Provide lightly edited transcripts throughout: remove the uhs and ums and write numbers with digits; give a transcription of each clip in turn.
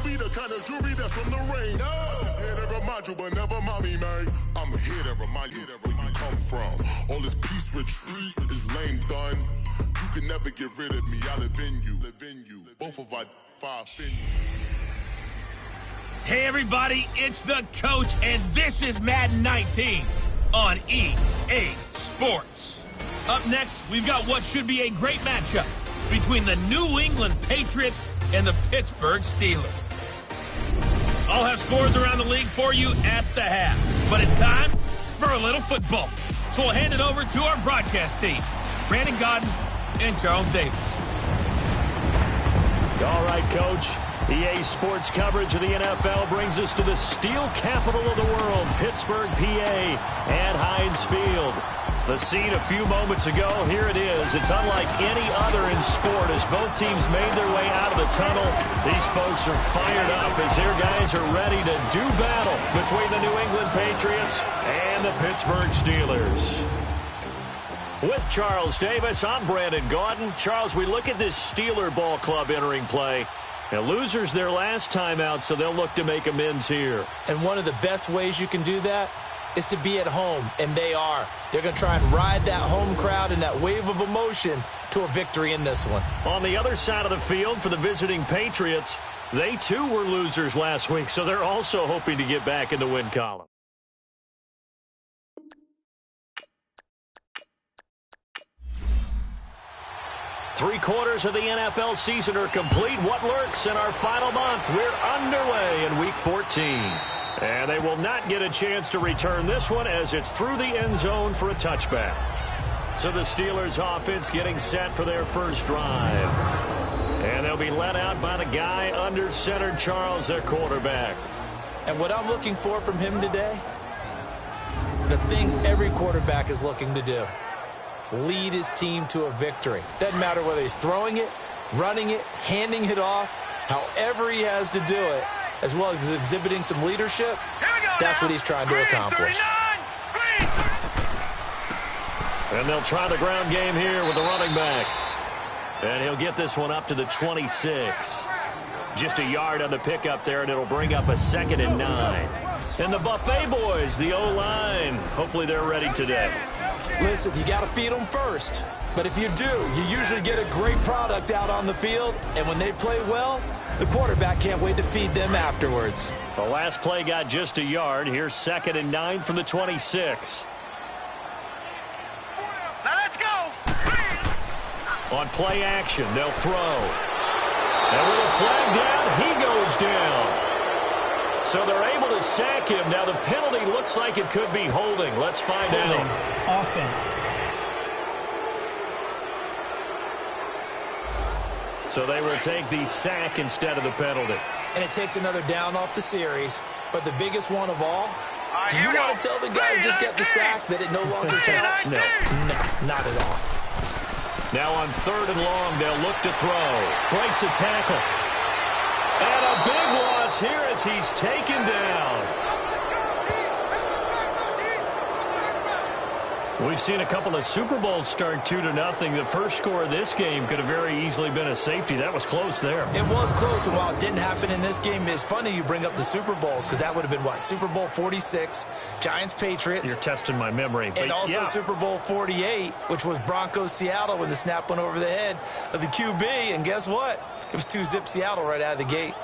be the kind of jewelry that's from the rain. I'm just here to remind you, but never mommy, man. I'm here to remind you where you come from. All this peace retreat is lame done. You can never get rid of me. I live in you. Both of our 5 in you. Hey everybody, it's the Coach, and this is Madden 19 on EA Sports. Up next, we've got what should be a great matchup between the New England Patriots and the Pittsburgh Steelers. I'll have scores around the league for you at the half, but it's time for a little football. So we'll hand it over to our broadcast team, Brandon Godden and Charles Davis. All right, Coach. EA Sports coverage of the NFL brings us to the steel capital of the world, Pittsburgh, PA, at Heinz Field. The scene a few moments ago, here it is. It's unlike any other in sport as both teams made their way out of the tunnel. These folks are fired up as their guys are ready to do battle between the New England Patriots and the Pittsburgh Steelers. With Charles Davis, I'm Brandon Gaudin. Charles, we look at this Steeler ball club entering play. Now, losers their last time out, so they'll look to make amends here. And one of the best ways you can do that is to be at home, and they are. They're going to try and ride that home crowd and that wave of emotion to a victory in this one. On the other side of the field for the visiting Patriots, they too were losers last week, so they're also hoping to get back in the win column. Three-quarters of the NFL season are complete. What lurks in our final month? We're underway in Week 14. And they will not get a chance to return this one as it's through the end zone for a touchback. So the Steelers offense getting set for their first drive. And they'll be led out by the guy under center, Charles, their quarterback. And what I'm looking for from him today, the things every quarterback is looking to do. Lead his team to a victory. Doesn't matter whether he's throwing it, running it, handing it off, however he has to do it, as well as exhibiting some leadership, that's what he's trying to accomplish. And they'll try the ground game here with the running back. And he'll get this one up to the 26. Just a yard on the pickup there, and it'll bring up a 2nd and 9. And the Buffet boys, the O-line, hopefully they're ready today. Listen, you got to feed them first. But if you do, you usually get a great product out on the field. And when they play well, the quarterback can't wait to feed them afterwards. The last play got just a yard. Here's 2nd and 9 from the 26. Now let's go. On play action, they'll throw. And with a flag down, he goes down. So they're able to sack him. Now the penalty looks like it could be holding. Let's find out. Offense. So they will take the sack instead of the penalty. And it takes another down off the series. But the biggest one of all, do you want to tell the guy who just got the sack that it no longer counts? No. No, not at all. Now on 3rd and long, they'll look to throw. Breaks a tackle. And a big loss here as he's taken down. We've seen a couple of Super Bowls start 2-0. The first score of this game could have very easily been a safety. That was close there. It was close, and while it didn't happen in this game, it's funny you bring up the Super Bowls because that would have been, what, Super Bowl 46, Giants-Patriots. You're testing my memory. And also yeah. Super Bowl 48, which was Broncos-Seattle when the snap went over the head of the QB. And guess what? It was 2-zip Seattle right out of the gate.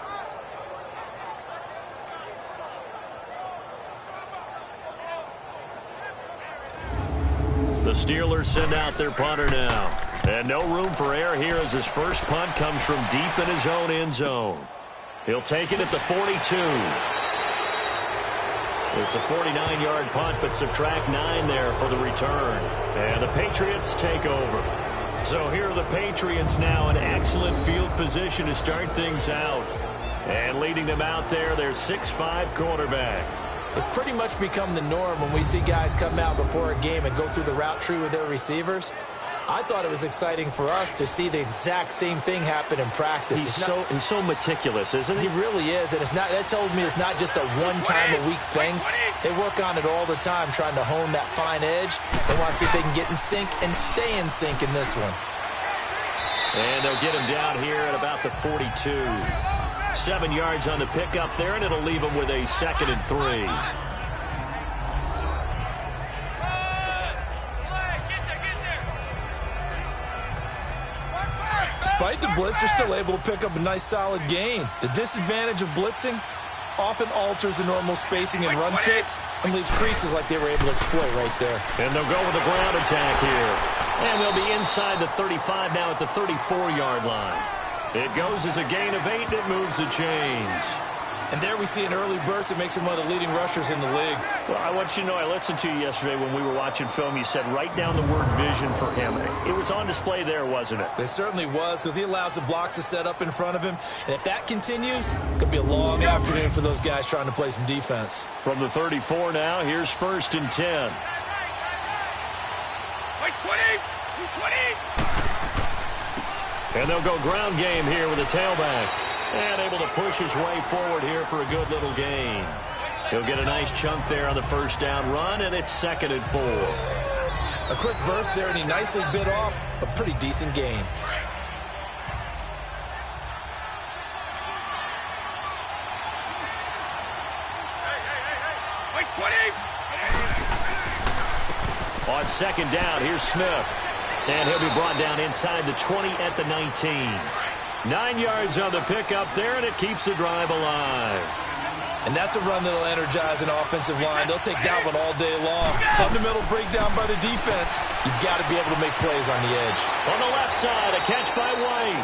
The Steelers send out their punter now. And no room for error here as his first punt comes from deep in his own end zone. He'll take it at the 42. It's a 49-yard punt, but subtract 9 there for the return. And the Patriots take over. So here are the Patriots now in excellent field position to start things out. And leading them out there, their 6'5" quarterback. It's pretty much become the norm when we see guys come out before a game and go through the route tree with their receivers. I thought it was exciting for us to see the exact same thing happen in practice. He's so meticulous, isn't he? He really is, and that tells me it's not just a one-time-a-week thing. They work on it all the time, trying to hone that fine edge. They want to see if they can get in sync and stay in sync in this one. And they'll get him down here at about the 42. 7 yards on the pickup there, and it'll leave them with a 2nd and 3. Despite the blitz, they're still able to pick up a nice, solid gain. The disadvantage of blitzing often alters the normal spacing and run fits and leaves creases like they were able to exploit right there. And they'll go with the ground attack here. And they'll be inside the 35 now at the 34-yard line. It goes as a gain of 8, and it moves the chains. And there we see an early burst that makes him one of the leading rushers in the league. Well, I want you to know, I listened to you yesterday when we were watching film. You said write down the word vision for him. It was on display there, wasn't it? It certainly was, because he allows the blocks to set up in front of him. And if that continues, it could be a long afternoon for those guys trying to play some defense. From the 34 now, here's 1st and 10. Wait, 20! 20! And they'll go ground game here with a tailback. And able to push his way forward here for a good little gain. He'll get a nice chunk there on the 1st down run, and it's 2nd and 4. A quick burst there, and he nicely bit off a pretty decent gain. Wait, 20! On 2nd down, here's Smith. And he'll be brought down inside the 20 at the 19. 9 yards on the pickup there, and it keeps the drive alive. And that's a run that'll energize an offensive line. They'll take that one all day long. Fundamental breakdown by the defense. You've got to be able to make plays on the edge. On the left side, a catch by White.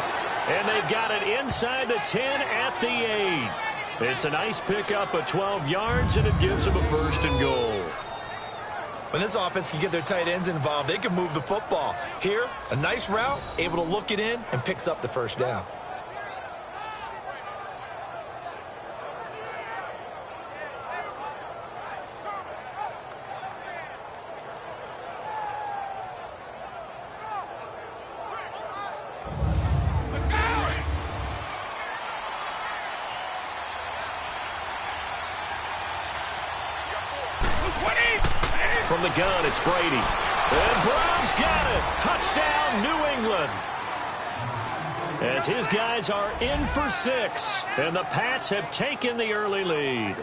And they've got it inside the 10 at the 8. It's a nice pickup of 12 yards, and it gives them a 1st and goal. When this offense can get their tight ends involved, they can move the football. Here, a nice route, able to look it in, and picks up the 1st down. From the gun, it's Brady. And Brown's got it. Touchdown, New England. As his guys are in for 6. And the Pats have taken the early lead.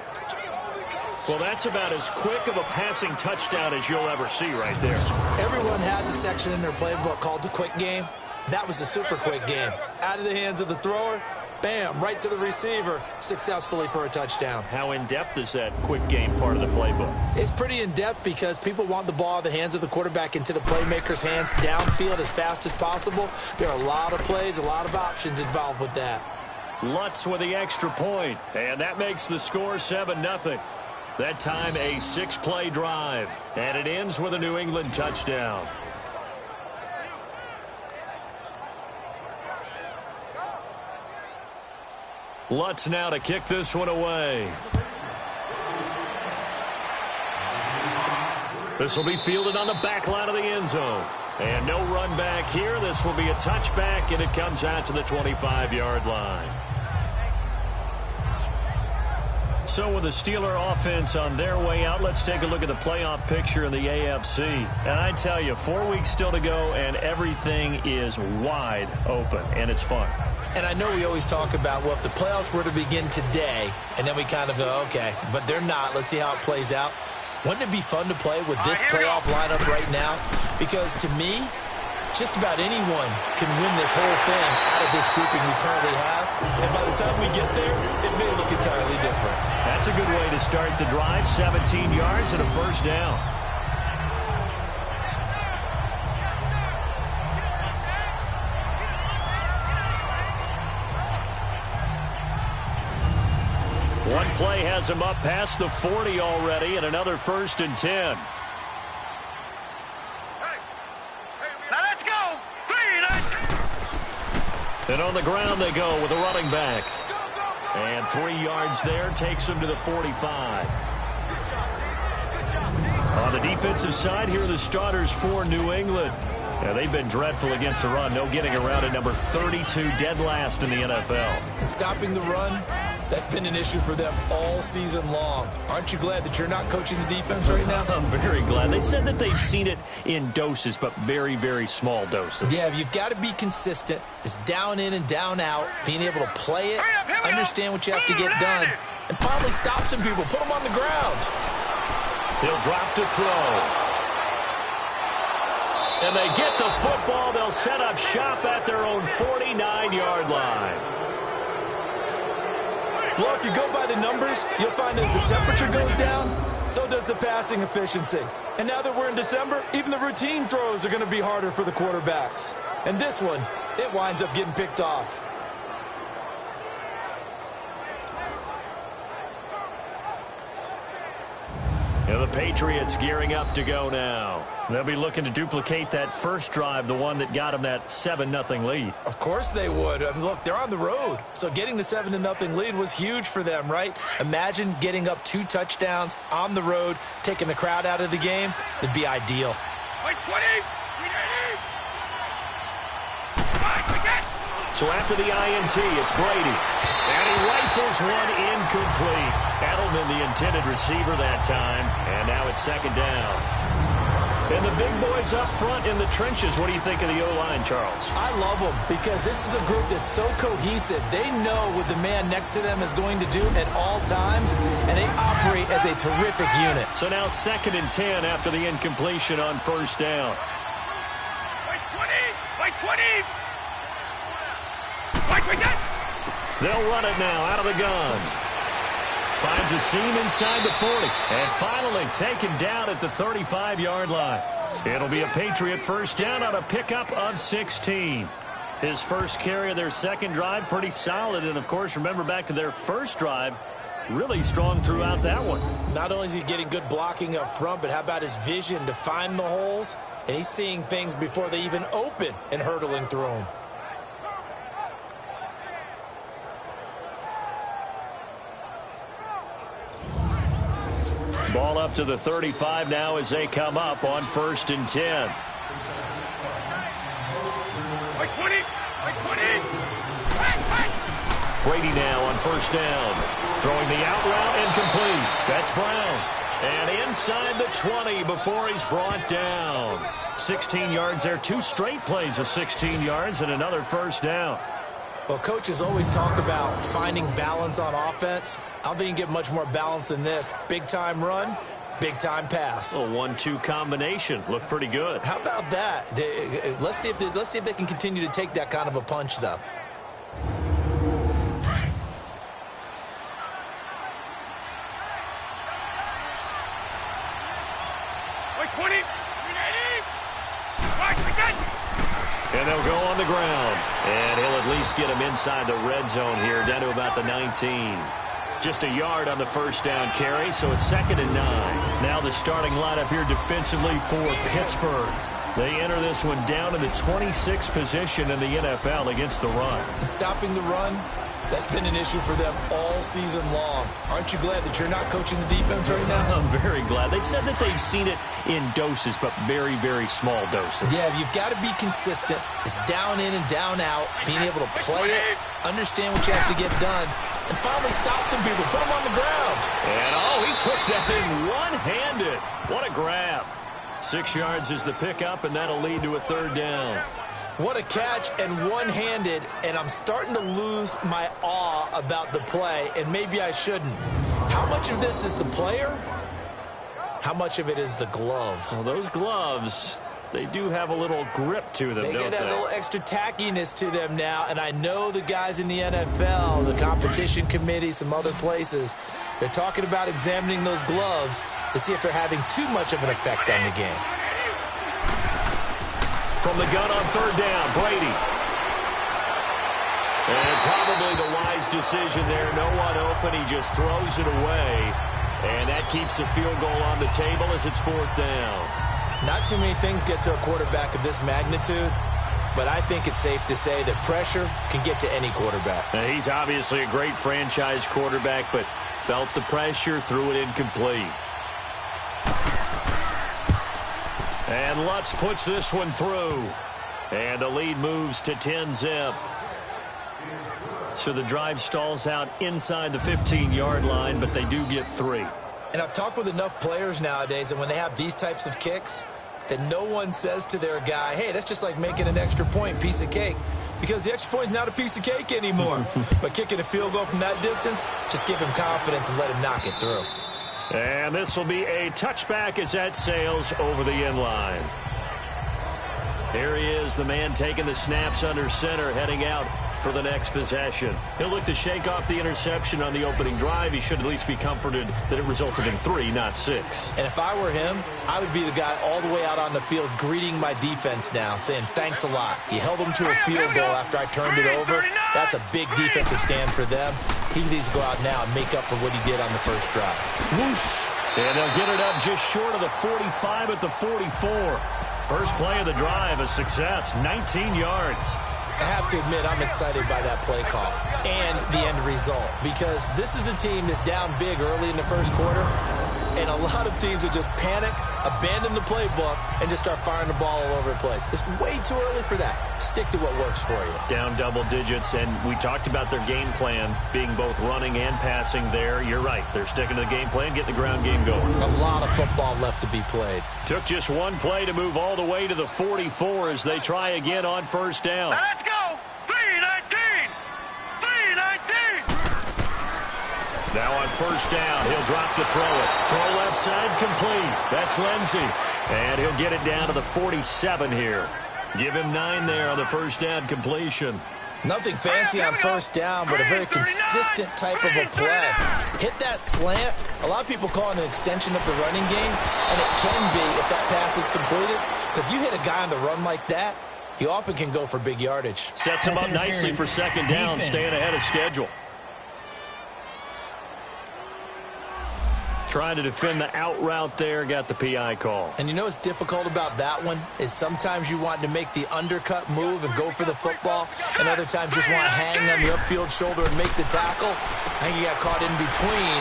Well, that's about as quick of a passing touchdown as you'll ever see right there. Everyone has a section in their playbook called the quick game. That was a super quick game. Out of the hands of the thrower, bam, right to the receiver, successfully for a touchdown. How in-depth is that quick game part of the playbook? It's pretty in-depth because people want the ball out of the hands of the quarterback into the playmaker's hands downfield as fast as possible. There are a lot of plays, a lot of options involved with that. Lutz with the extra point, and that makes the score 7-0. That time a 6-play drive, and it ends with a New England touchdown. Lutz now to kick this one away. This will be fielded on the back line of the end zone. And no run back here. This will be a touchback, and it comes out to the 25-yard line. So with the Steeler offense on their way out, let's take a look at the playoff picture in the AFC. And I tell you, 4 weeks still to go, and everything is wide open, and it's fun. And I know we always talk about, well, if the playoffs were to begin today, and then we kind of go, okay, but they're not. Let's see how it plays out. Wouldn't it be fun to play with this playoff lineup right now? Because to me, just about anyone can win this whole thing out of this grouping we currently have. And by the time we get there, it may look entirely different. That's a good way to start the drive. 17 yards and a 1st down. One play has him up past the 40 already, and another 1st and 10. Now let's go! 3, And on the ground they go with a running back. And 3 yards there takes him to the 45. On the defensive side, here are the starters for New England. Yeah, they've been dreadful against the run. No getting around at number 32, dead last in the NFL. And stopping the run, that's been an issue for them all season long. Aren't you glad that you're not coaching the defense right now? I'm very glad. They said that they've seen it in doses, but very, very small doses. Yeah, you've got to be consistent. It's down in and down out, being able to play it, understand what you have to get done, and finally stop some people, put them on the ground. He'll drop to throw. And they get the football. They'll set up shop at their own 49-yard line. Well, if you go by the numbers, you'll find as the temperature goes down, so does the passing efficiency. And now that we're in December, even the routine throws are going to be harder for the quarterbacks. And this one, it winds up getting picked off. And the Patriots gearing up to go now. They'll be looking to duplicate that first drive, the one that got them that 7-0 lead. Of course they would. I mean, look, they're on the road. So getting the 7-0 lead was huge for them, right? Imagine getting up 2 touchdowns on the road, taking the crowd out of the game. It'd be ideal. Wait, 20! So after the INT, it's Brady. And he rifles one incomplete. Edelman, the intended receiver that time. And now it's second down. And the big boys up front in the trenches. What do you think of the O-line, Charles? I love them because this is a group that's so cohesive. They know what the man next to them is going to do at all times, and they operate as a terrific unit. So now 2nd and 10 after the incompletion on first down. Wait, 20! Wait, 20! They'll run it now out of the gun. Finds a seam inside the 40. And finally taken down at the 35-yard line. It'll be a Patriot first down on a pickup of 16. His first carry of their second drive, pretty solid. And, of course, remember back to their first drive, really strong throughout that one. Not only is he getting good blocking up front, but how about his vision to find the holes? And he's seeing things before they even open and hurtling through them. Ball up to the 35 now as they come up on 1st and 10. Wait, 20! Wait, 20! Brady now on first down. Throwing the out route incomplete. That's Brown. And inside the 20 before he's brought down. 16 yards there. 2 straight plays of 16 yards and another first down. Well, coaches always talk about finding balance on offense. I don't think you can get much more balance than this. Big-time run, big-time pass. A 1-2 combination. Looked pretty good. How about that? Let's see if they can continue to take that kind of a punch, though. Wait, 20! And they'll go on the ground. And he'll at least get him inside the red zone here, down to about the 19. Just a yard on the first down carry, so it's 2nd and 9. Now the starting lineup here defensively for Pittsburgh. They enter this one down in the 26th position in the NFL against the run. And stopping the run, that's been an issue for them all season long. Aren't you glad that you're not coaching the defense right now? I'm very glad. They said that they've seen it in doses, but very, very small doses. Yeah, you've got to be consistent. It's down in and down out, being able to play it, understand what you have to get done, and finally stop some people, put them on the ground. And, oh, he took that in one-handed. What a grab. 6 yards is the pickup, and that'll lead to a 3rd down. What a catch and one-handed, and I'm starting to lose my awe about the play, and maybe I shouldn't. How much of this is the player? How much of it is the glove? Well, those gloves, they do have a little grip to them, They don't get they? a little extra tackiness to them now, and I know the guys in the NFL, the competition committee, some other places, they're talking about examining those gloves to see if they're having too much of an effect on the game. From the gun on 3rd down, Brady. And probably the wise decision there. No one open. He just throws it away. And that keeps the field goal on the table as it's 4th down. Not too many things get to a quarterback of this magnitude, but I think it's safe to say that pressure can get to any quarterback. Now, he's obviously a great franchise quarterback, but felt the pressure, threw it incomplete. And Lutz puts this one through. And the lead moves to 10-zip. So the drive stalls out inside the 15-yard line, but they do get 3. And I've talked with enough players nowadays, and when they have these types of kicks, that no one says to their guy, hey, that's just like making an extra point, piece of cake. Because the extra point is not a piece of cake anymore. But kicking a field goal from that distance, just give him confidence and let him knock it through. And this will be a touchback as that sails over the end line. Here he is, the man taking the snaps under center, heading out for the next possession. He'll look to shake off the interception on the opening drive. He should at least be comforted that it resulted in 3, not 6. And if I were him, I would be the guy all the way out on the field greeting my defense now, saying thanks a lot. You held them to a field goal after I turned it over. That's a big defensive stand for them. He needs to go out now and make up for what he did on the first drive. Whoosh! And they'll get it up just short of the 45 at the 44. First play of the drive, a success, 19 yards. I have to admit, I'm excited by that play call and the end result, because this is a team that's down big early in the first quarter, and a lot of teams will just panic, abandon the playbook, and just start firing the ball all over the place. It's way too early for that. Stick to what works for you. Down double digits, and we talked about their game plan being both running and passing there. You're right. They're sticking to the game plan, getting the ground game going. A lot of football left to be played. Took just one play to move all the way to the 44 as they try again on first down. Now let's go. 3-19. 3-19. Now on first down, he'll drop to throw it. Throw left side complete. That's Lindsey. And he'll get it down to the 47 here. Give him 9 there on the first down completion. Nothing fancy on first down, but a very consistent type of a play. Hit that slant. A lot of people call it an extension of the running game, and it can be if that pass is completed, because you hit a guy on the run like that, he often can go for big yardage. Sets him up nicely for second down, staying ahead of schedule. Trying to defend the out route there, got the PI call. And you know what's difficult about that one is sometimes you want to make the undercut move and go for the football, and other times just want to hang on the upfield shoulder and make the tackle. I think he got caught in between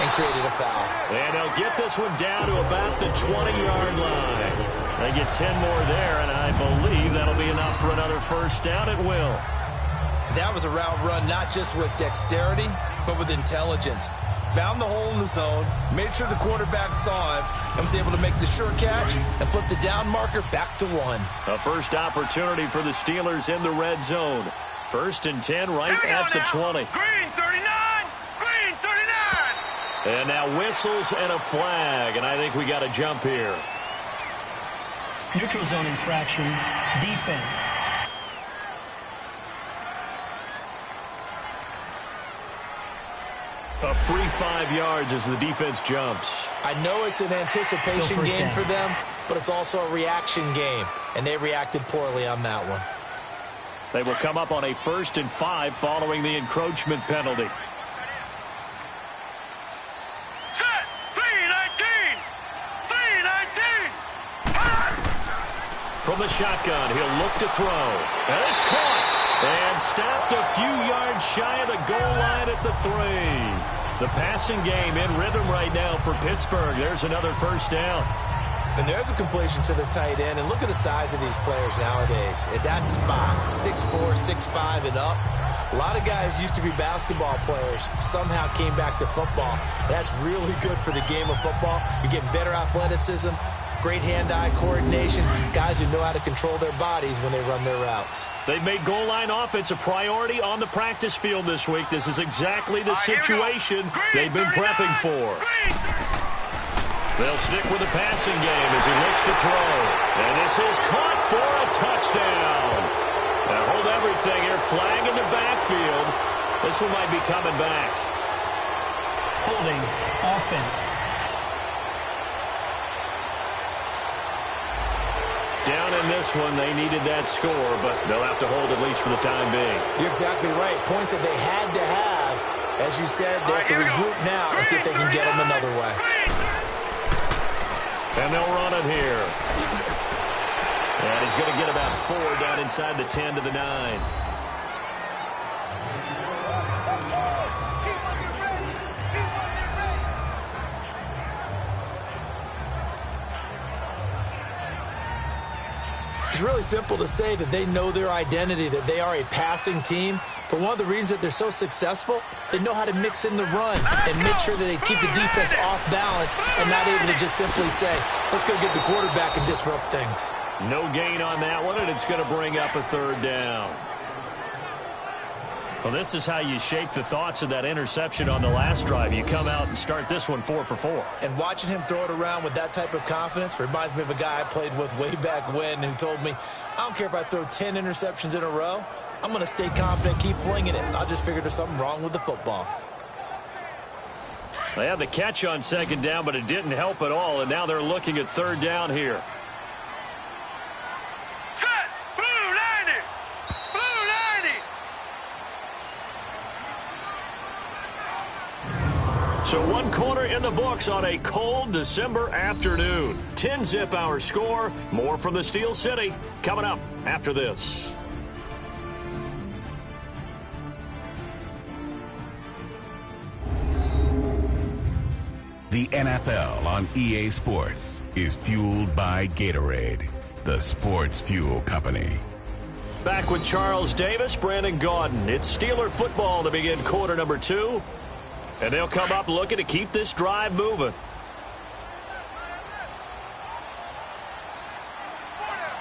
and created a foul. And they'll get this one down to about the 20-yard line. They get 10 more there, and I believe that'll be enough for another first down. It will. That was a route run not just with dexterity, but with intelligence. Found the hole in the zone, made sure the quarterback saw him, and was able to make the sure catch and flip the down marker back to 1. A first opportunity for the Steelers in the red zone. 1st and 10 right at the 20. Green 39. Green 39. And now whistles and a flag, and I think we got a jump here. Neutral zone infraction, defense. A free 5 yards as the defense jumps. I know it's an anticipation game for them, but it's also a reaction game, and they reacted poorly on that one. They will come up on a 1st and 5 following the encroachment penalty. Set. 3-19. 3-19. From the shotgun, he'll look to throw. And it's caught. And stopped a few yards shy of the goal line at the 3. The passing game in rhythm right now for Pittsburgh. There's another first down. And there's a completion to the tight end. And look at the size of these players nowadays. At that spot, 6'4", 6'5", and up. A lot of guys used to be basketball players, somehow came back to football. That's really good for the game of football. You're getting better athleticism, great hand-eye coordination, guys who know how to control their bodies when they run their routes. They've made goal line offense a priority on the practice field this week. This is exactly the situation they've been prepping for. They'll stick with the passing game as he looks to throw. And this is caught for a touchdown. Now hold everything here. Flag in the backfield. This one might be coming back. Holding offense. Down in this one, they needed that score, but they'll have to hold at least for the time being. You're exactly right. Points that they had to have. As you said, they have to regroup now and see if they can get them another way. And they'll run it here. And he's going to get about 4 down inside the 10 to the 9. really simple to say that they know their identity, that they are a passing team. But one of the reasons that they're so successful, they know how to mix in the run and make sure that they keep the defense off balance and not able to just simply say, let's go get the quarterback and disrupt things. No gain on that one, and it's going to bring up a third down. Well, this is how you shake the thoughts of that interception on the last drive. You come out and start this one 4 for 4. And watching him throw it around with that type of confidence reminds me of a guy I played with way back when who told me, I don't care if I throw 10 interceptions in a row. I'm going to stay confident, keep flinging it. I just figured there's something wrong with the football. They had the catch on second down, but it didn't help at all, and now they're looking at third down here. Set. Blue 90. Blue 90. So one corner in the books on a cold December afternoon. 10-zip our score. More from the Steel City coming up after this. The NFL on EA Sports is fueled by Gatorade, the sports fuel company. Back with Charles Davis, Brandon Gaudin. It's Steeler football to begin quarter number 2. And they'll come up looking to keep this drive moving.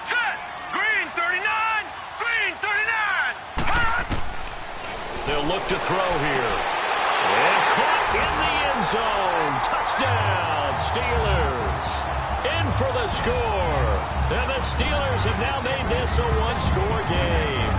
Set. Green 39. Green 39. Hot. They'll look to throw here. And caught in the end zone. Touchdown, Steelers. In for the score. And the Steelers have now made this a one-score game.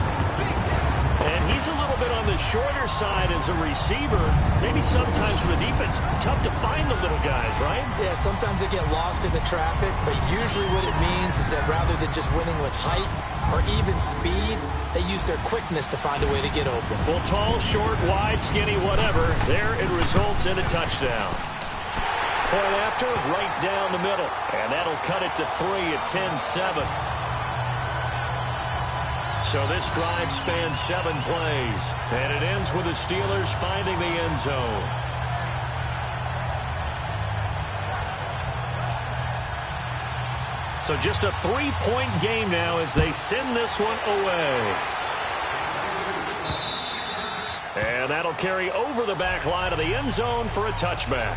And he's a little bit on the shorter side as a receiver. Maybe sometimes for the defense, tough to find the little guys, right? Yeah, sometimes they get lost in the traffic, but usually what it means is that rather than just winning with height or even speed, they use their quickness to find a way to get open. Well, tall, short, wide, skinny, whatever, there it results in a touchdown. Point after, right down the middle. And that'll cut it to 3 at 10-7. So this drive spans 7 plays. And it ends with the Steelers finding the end zone. So just a 3-point game now as they send this one away. And that'll carry over the back line of the end zone for a touchback.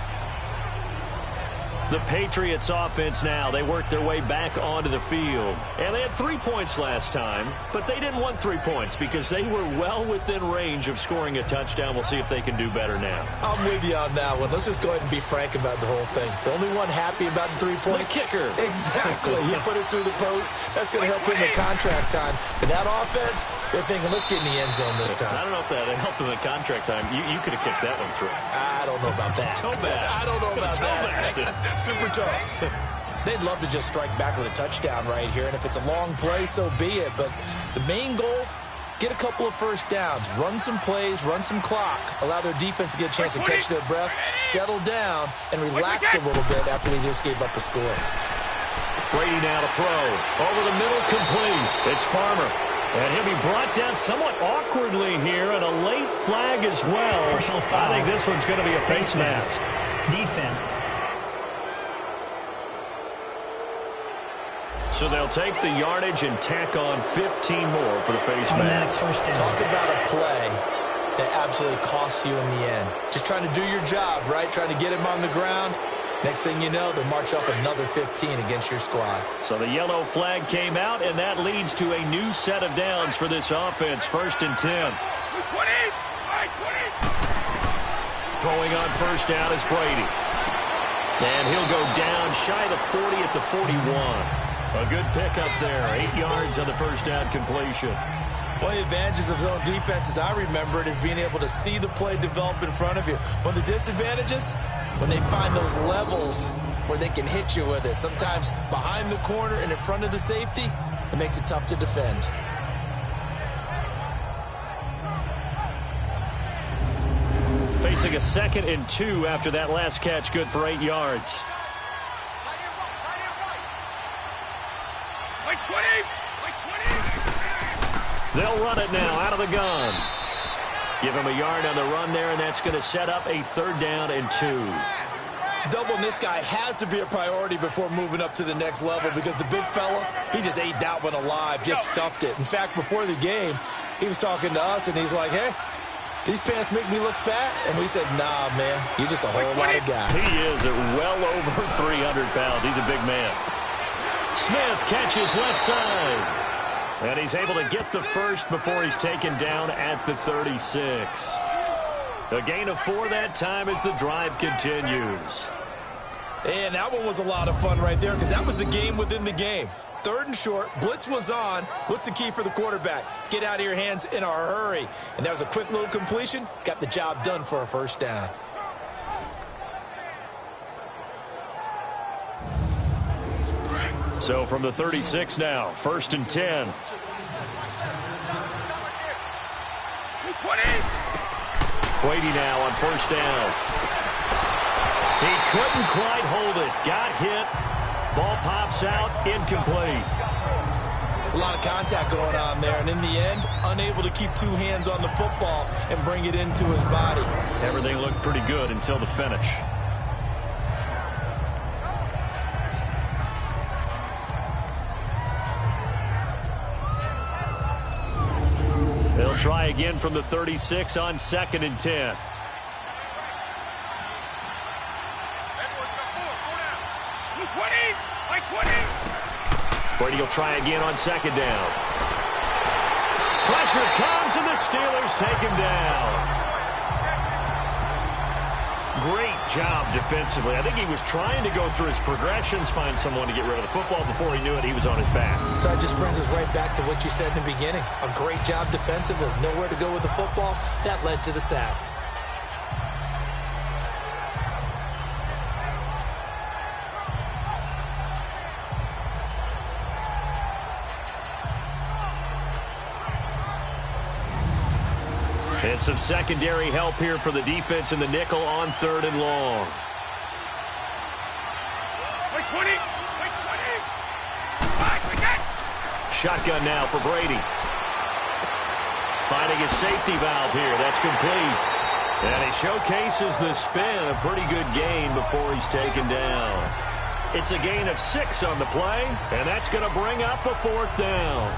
The Patriots offense now, they worked their way back onto the field. And they had 3 points last time, but they didn't want 3 points because they were well within range of scoring a touchdown. We'll see if they can do better now. I'm with you on that one. Let's just go ahead and be frank about the whole thing. The only one happy about the 3-point. The kicker. Exactly. He put it through the post. That's going to help him in contract time. But that offense, they're thinking, let's get in the end zone this time. I don't know if that helped him in contract time. You could have kicked that one through. I don't know about that. Toe bad. I don't know about that. Super tough. They'd love to just strike back with a touchdown right here, and if it's a long play, so be it. But the main goal, get a couple of first downs, run some plays, run some clock, allow their defense to get a chance to catch their breath, settle down, and relax a little bit after they just gave up a score. Brady now to throw. Over the middle, complete. It's Farmer. And he'll be brought down somewhat awkwardly here, and a late flag as well. Personal foul. I think this one's going to be a face mask. Defense. So they'll take the yardage and tack on 15 more for the face Automatic mask. first down. Talk about a play that absolutely costs you in the end. Just trying to do your job, right? Trying to get him on the ground. Next thing you know, they'll march off another 15 against your squad. So the yellow flag came out, and that leads to a new set of downs for this offense. 1st and 10. 20. 20. Throwing on first down is Brady. And he'll go down shy of the 40 at the 41. A good pickup there. 8 yards on the first down completion. One of the advantages of zone defense, as I remember it, is being able to see the play develop in front of you. One of the disadvantages, when they find those levels where they can hit you with it. Sometimes behind the corner and in front of the safety, it makes it tough to defend. Facing a 2nd and 2 after that last catch, good for 8 yards. Like 20. They'll run it now out of the gun. Give him a yard on the run there, and that's going to set up a 3rd down and 2. Doubling this guy has to be a priority before moving up to the next level because the big fella, he just ate that one alive, just stuffed it. In fact, before the game, he was talking to us, and he's like, hey, these pants make me look fat? And we said, nah, man, you're just a whole lot of guy. He is at well over 300 pounds. He's a big man. Smith catches left side. And he's able to get the first before he's taken down at the 36. A gain of 4 that time as the drive continues. And that one was a lot of fun right there because that was the game within the game. 3rd and short, blitz was on. What's the key for the quarterback? Get out of your hands in a hurry. And that was a quick little completion. Got the job done for a first down. So from the 36 now, 1st and 10. 20. Brady now on 1st down. He couldn't quite hold it. Got hit. Ball pops out. Incomplete. It's a lot of contact going on there, and in the end, unable to keep 2 hands on the football and bring it into his body. Everything looked pretty good until the finish. They'll try again from the 36 on 2nd and 10. Brady will try again on 2nd down. Pressure comes, and the Steelers take him down. Great job defensively. I think he was trying to go through his progressions, find someone to get rid of the football. Before he knew it, he was on his back. So that just brings us right back to what you said in the beginning. A great job defensively. Nowhere to go with the football. That led to the sack. And some secondary help here for the defense in the nickel on 3rd and long. Shotgun now for Brady. Finding his safety valve here. That's complete. And he showcases the spin. A pretty good gain before he's taken down. It's a gain of 6 on the play, and that's going to bring up a 4th down.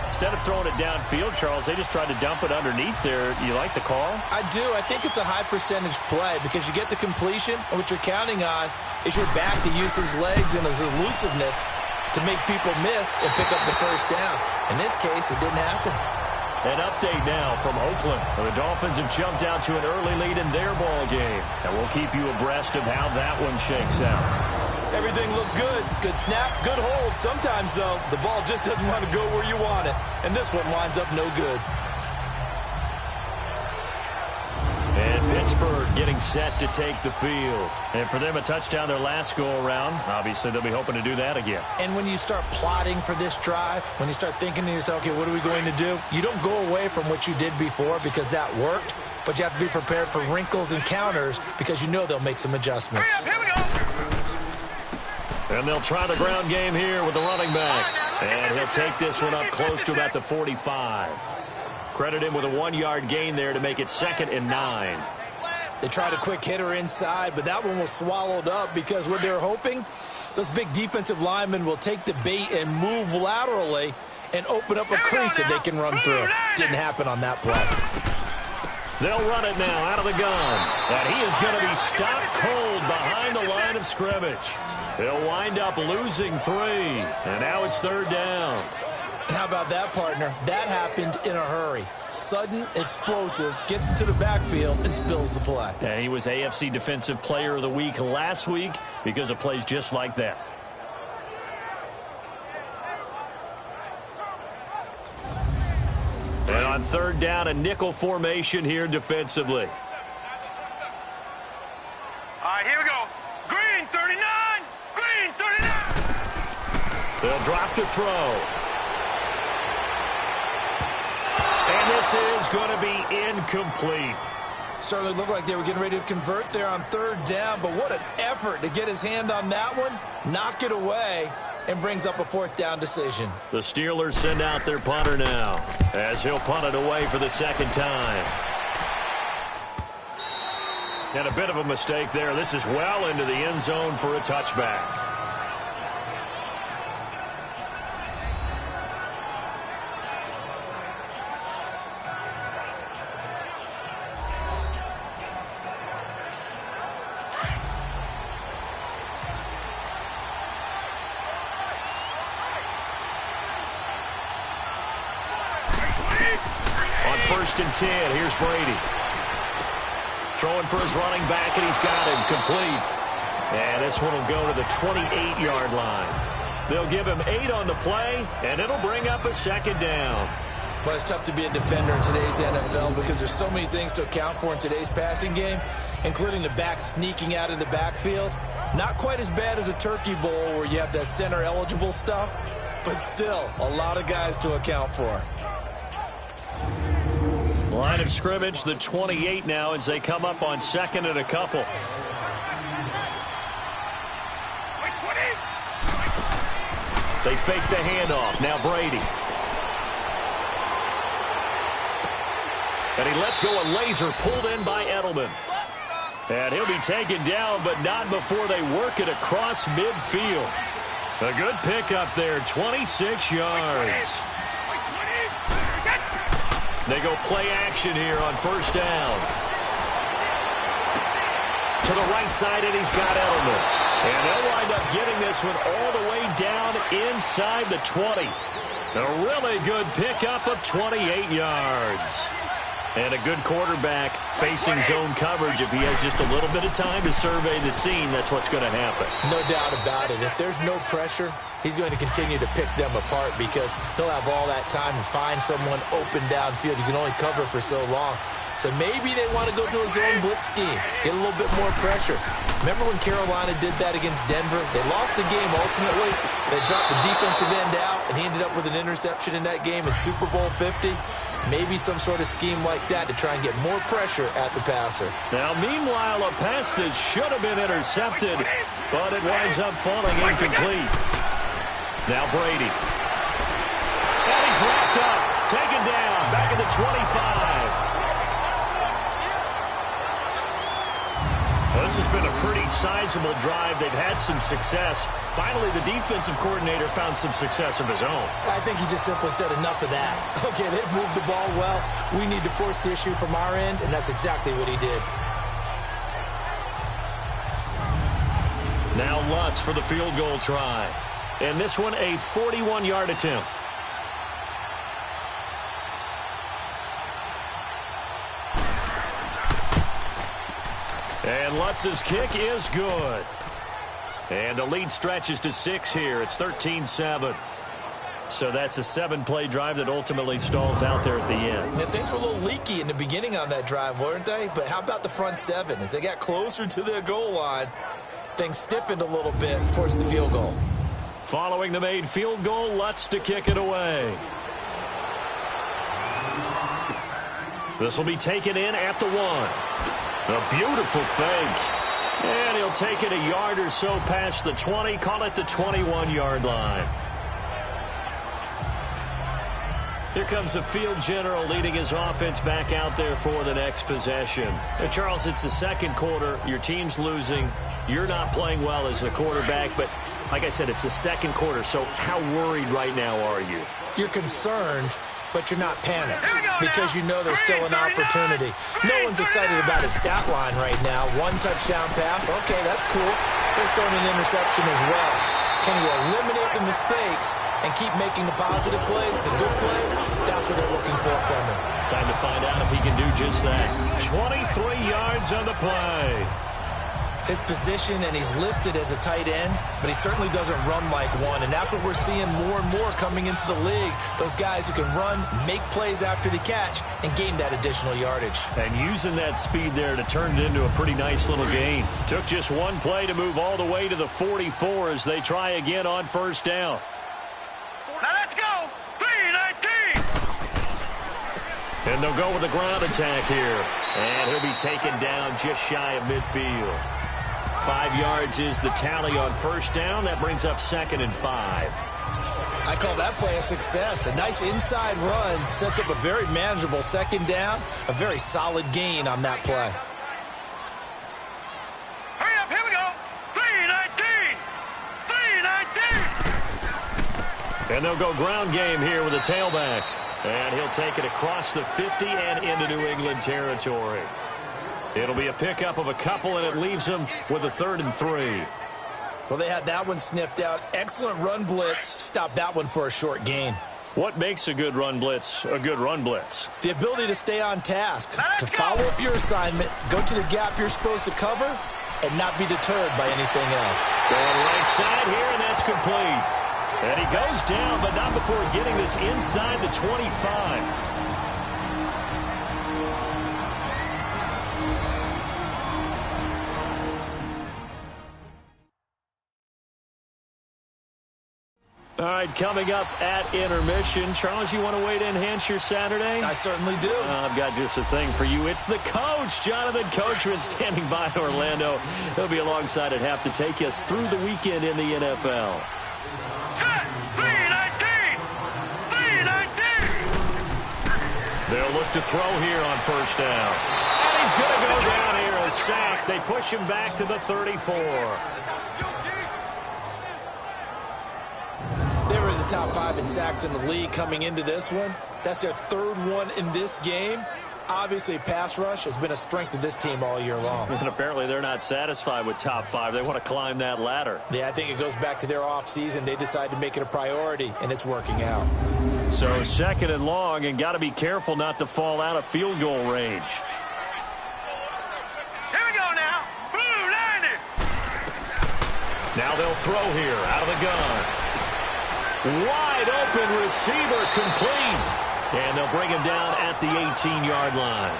Instead of throwing it downfield, Charles, they just tried to dump it underneath there. You like the call? I do. I think it's a high percentage play because you get the completion, and what you're counting on is your back to use his legs and his elusiveness to make people miss and pick up the first down. In this case, it didn't happen. An update now from Oakland. The Dolphins have jumped out to an early lead in their ball game, and we'll keep you abreast of how that one shakes out. Everything looked good. Good snap, good hold. Sometimes, though, the ball just doesn't want to go where you want it. And this one winds up no good. And Pittsburgh getting set to take the field. And for them, a touchdown their last go-around. Obviously, they'll be hoping to do that again. And when you start plotting for this drive, when you start thinking to yourself, okay, what are we going to do? You don't go away from what you did before because that worked. But you have to be prepared for wrinkles and counters because you know they'll make some adjustments. Here we go. And they'll try the ground game here with the running back. And he'll take this one up close to about the 45. Credit him with a 1-yard gain there to make it 2nd and 9. They tried a quick hitter inside, but that one was swallowed up because what they're hoping, those big defensive linemen will take the bait and move laterally and open up a crease that they can run through. Didn't happen on that play. They'll run it now out of the gun. And he is going to be stopped cold behind the line of scrimmage. He'll wind up losing 3. And now it's 3rd down. How about that, partner? That happened in a hurry. Sudden, explosive, gets into the backfield and spills the play. And he was AFC Defensive Player of the Week last week because of plays just like that. And on 3rd down, a nickel formation here defensively. All right, here we go. Green 39. Green 39. They'll drop to throw. And this is going to be incomplete. Certainly looked like they were getting ready to convert there on 3rd down, but what an effort to get his hand on that one, knock it away, and brings up a 4th down decision. The Steelers send out their punter now as he'll punt it away for the 2nd time. And a bit of a mistake there. This is well into the end zone for a touchback. On 1st and 10, here's Brady. Throwing for his running back, and he's got him complete. And this one will go to the 28-yard line. They'll give him 8 on the play, and it'll bring up a 2nd down. Well, it's tough to be a defender in today's NFL because there's so many things to account for in today's passing game, including the back sneaking out of the backfield. Not quite as bad as a turkey bowl where you have that center-eligible stuff, but still a lot of guys to account for. Line of scrimmage, the 28 now as they come up on 2nd and a couple. They fake the handoff. Now Brady. And he lets go a laser pulled in by Edelman. And he'll be taken down, but not before they work it across midfield. A good pickup there, 26 yards. They go play action here on 1st down. To the right side, and he's got Edelman. And they'll wind up getting this one all the way down inside the 20. A really good pickup of 28 yards. And a good quarterback facing zone coverage. If he has just a little bit of time to survey the scene, that's what's going to happen. No doubt about it. If there's no pressure, he's going to continue to pick them apart because he'll have all that time to find someone open downfield. You can only cover for so long. So maybe they want to go to a zone blitz scheme, get a little bit more pressure. Remember when Carolina did that against Denver? They lost the game ultimately. They dropped the defensive end out, and he ended up with an interception in that game in Super Bowl 50. Maybe some sort of scheme like that to try and get more pressure at the passer. Now, meanwhile, a pass that should have been intercepted, but it winds up falling incomplete. Now Brady. And he's wrapped up, taken down, back at the 25. Well, this has been a pretty sizable drive. They've had some success. Finally, the defensive coordinator found some success of his own. I think he just simply said enough of that. Okay, they've moved the ball well. We need to force the issue from our end, and that's exactly what he did. Now Lutz for the field goal try. And this one a 41-yard attempt. And Lutz's kick is good. And the lead stretches to 6 here. It's 13-7. So that's a 7-play drive that ultimately stalls out there at the end. Yeah, things were a little leaky in the beginning on that drive, weren't they? But how about the front 7? As they got closer to their goal line, things stiffened a little bit and forced the field goal. Following the made field goal, Lutz to kick it away. This will be taken in at the 1. A beautiful fake. And he'll take it a yard or so past the 20, call it the 21-yard line. Here comes the field general leading his offense back out there for the next possession. And Charles, it's the second quarter. Your team's losing. You're not playing well as a quarterback, but like I said, it's the second quarter, so how worried right now are you? You're concerned, but you're not panicked because you know there's still an opportunity. No one's excited about his stat line right now. 1 touchdown pass, okay, that's cool. He's throwing an interception as well. Can he eliminate the mistakes and keep making the positive plays, the good plays? That's what they're looking for from him. Time to find out if he can do just that. 23 yards on the play. His position, and he's listed as a tight end, but he certainly doesn't run like one, and that's what we're seeing more and more coming into the league. Those guys who can run, make plays after the catch, and gain that additional yardage. And using that speed there to turn it into a pretty nice little gain. Took just 1 play to move all the way to the 44 as they try again on 1st down. Now let's go! 3-19! And they'll go with the ground attack here. And he'll be taken down just shy of midfield. 5 yards is the tally on 1st down. That brings up 2nd and 5. I call that play a success. A nice inside run sets up a very manageable 2nd down. A very solid gain on that play. And they'll go ground game here with a tailback. And he'll take it across the 50 and into New England territory. It'll be a pickup of a couple, and it leaves them with a 3rd and 3. Well, they had that one sniffed out. Excellent run blitz. Stop that one for a short gain. What makes a good run blitz a good run blitz? The ability to stay on task, to follow up your assignment, go to the gap you're supposed to cover, and not be deterred by anything else. Going right side here, and that's complete. And he goes down, but not before getting this inside the 25. All right, coming up at intermission. Charles, you want to wait to enhance your Saturday? I certainly do. I've got just a thing for you. It's the coach, Jonathan Coachman, standing by in Orlando. He'll be alongside at half to take us through the weekend in the NFL. Set, 319! 319! They'll look to throw here on first down. And he's going to go down here, a sack. They push him back to the 34. They were in the top 5 in sacks in the league coming into this one. That's their 3rd one in this game. Obviously, pass rush has been a strength of this team all year long. And apparently they're not satisfied with top 5. They want to climb that ladder. Yeah, I think it goes back to their offseason. They decided to make it a priority, and it's working out. So 2nd and long, and got to be careful not to fall out of field goal range. Here we go now. Blue 90. Now they'll throw here out of the gun. Wide open receiver, complete. And they'll bring him down at the 18-yard line.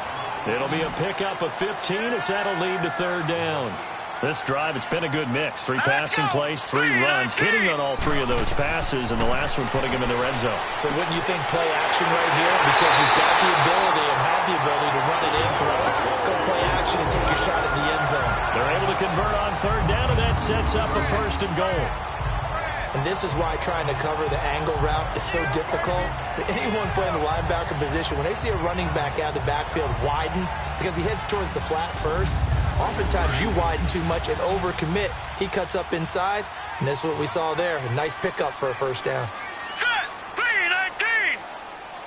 It'll be a pickup of 15 as that'll lead to 3rd down. This drive, it's been a good mix. 3 passing plays, 3 runs, hitting on all 3 of those passes, and the last one putting him in the red zone. So wouldn't you think play action right here? Because you've got the ability and have the ability to run it in, throw it, go play action and take your shot at the end zone. They're able to convert on 3rd down, and that sets up a 1st and goal. And this is why trying to cover the angle route is so difficult. Anyone playing the linebacker position, when they see a running back out of the backfield widen, because he heads towards the flat first, oftentimes you widen too much and overcommit. He cuts up inside, and that's what we saw there. A nice pickup for a 1st down. Set, 319.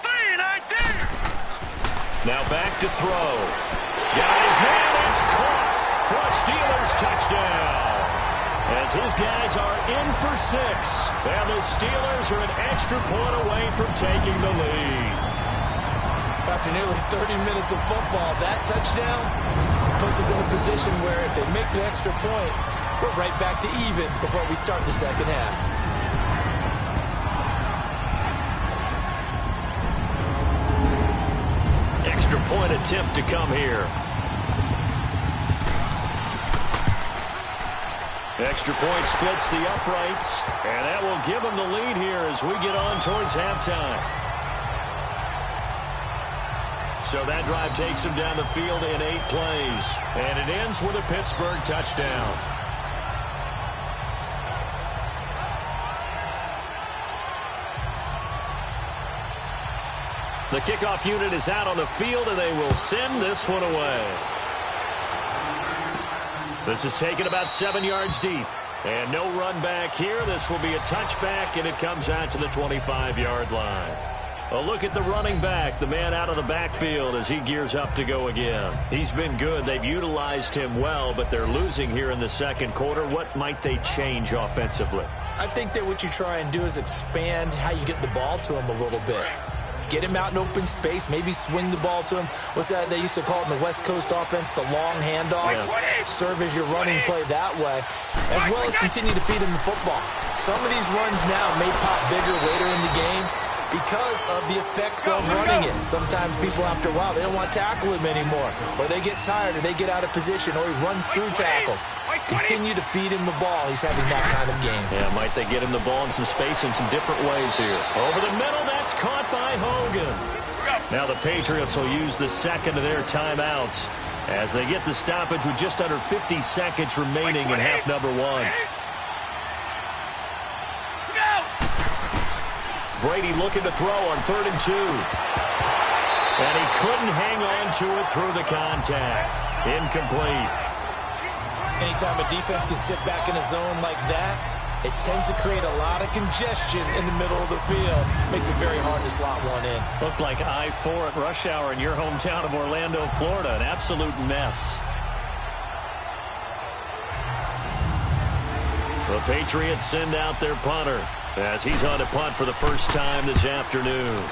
319. Now back to throw. Got his man, it's caught for a Steelers touchdown. As his guys are in for 6. And the Steelers are an extra point away from taking the lead. After nearly 30 minutes of football, that touchdown puts us in a position where if they make the extra point, we're right back to even before we start the 2nd half. Extra point attempt to come here. Extra point splits the uprights, and that will give them the lead here as we get on towards halftime. So that drive takes them down the field in 8 plays, and it ends with a Pittsburgh touchdown. The kickoff unit is out on the field, and they will send this one away. This is taken about 7 yards deep. And no run back here. This will be a touchback, and it comes out to the 25-yard line. A look at the running back, the man out of the backfield as he gears up to go again. He's been good. They've utilized him well, but they're losing here in the 2nd quarter. What might they change offensively? I think that what you try and do is expand how you get the ball to him a little bit. Get him out in open space, maybe swing the ball to him. What's that they used to call it in the West Coast offense, the long handoff? Yeah. Serve as your running play that way, as well as continue to feed him the football. Some of these runs now may pop bigger later in the game because of the effects of running it. Sometimes people, after a while, they don't want to tackle him anymore, or they get tired, or they get out of position, or he runs through tackles. Continue to feed him the ball. He's having that kind of game. Yeah, might they get him the ball in some space in some different ways here. Over the middle, that's caught by Hogan. Now the Patriots will use the 2nd of their timeouts as they get the stoppage with just under 50 seconds remaining in half number 1. Brady looking to throw on 3rd and 2. And he couldn't hang on to it through the contact. Incomplete. Anytime a defense can sit back in a zone like that, it tends to create a lot of congestion in the middle of the field. Makes it very hard to slot one in. Looked like I-4 at rush hour in your hometown of Orlando, Florida. An absolute mess. The Patriots send out their punter as he's on to punt for the first time this afternoon.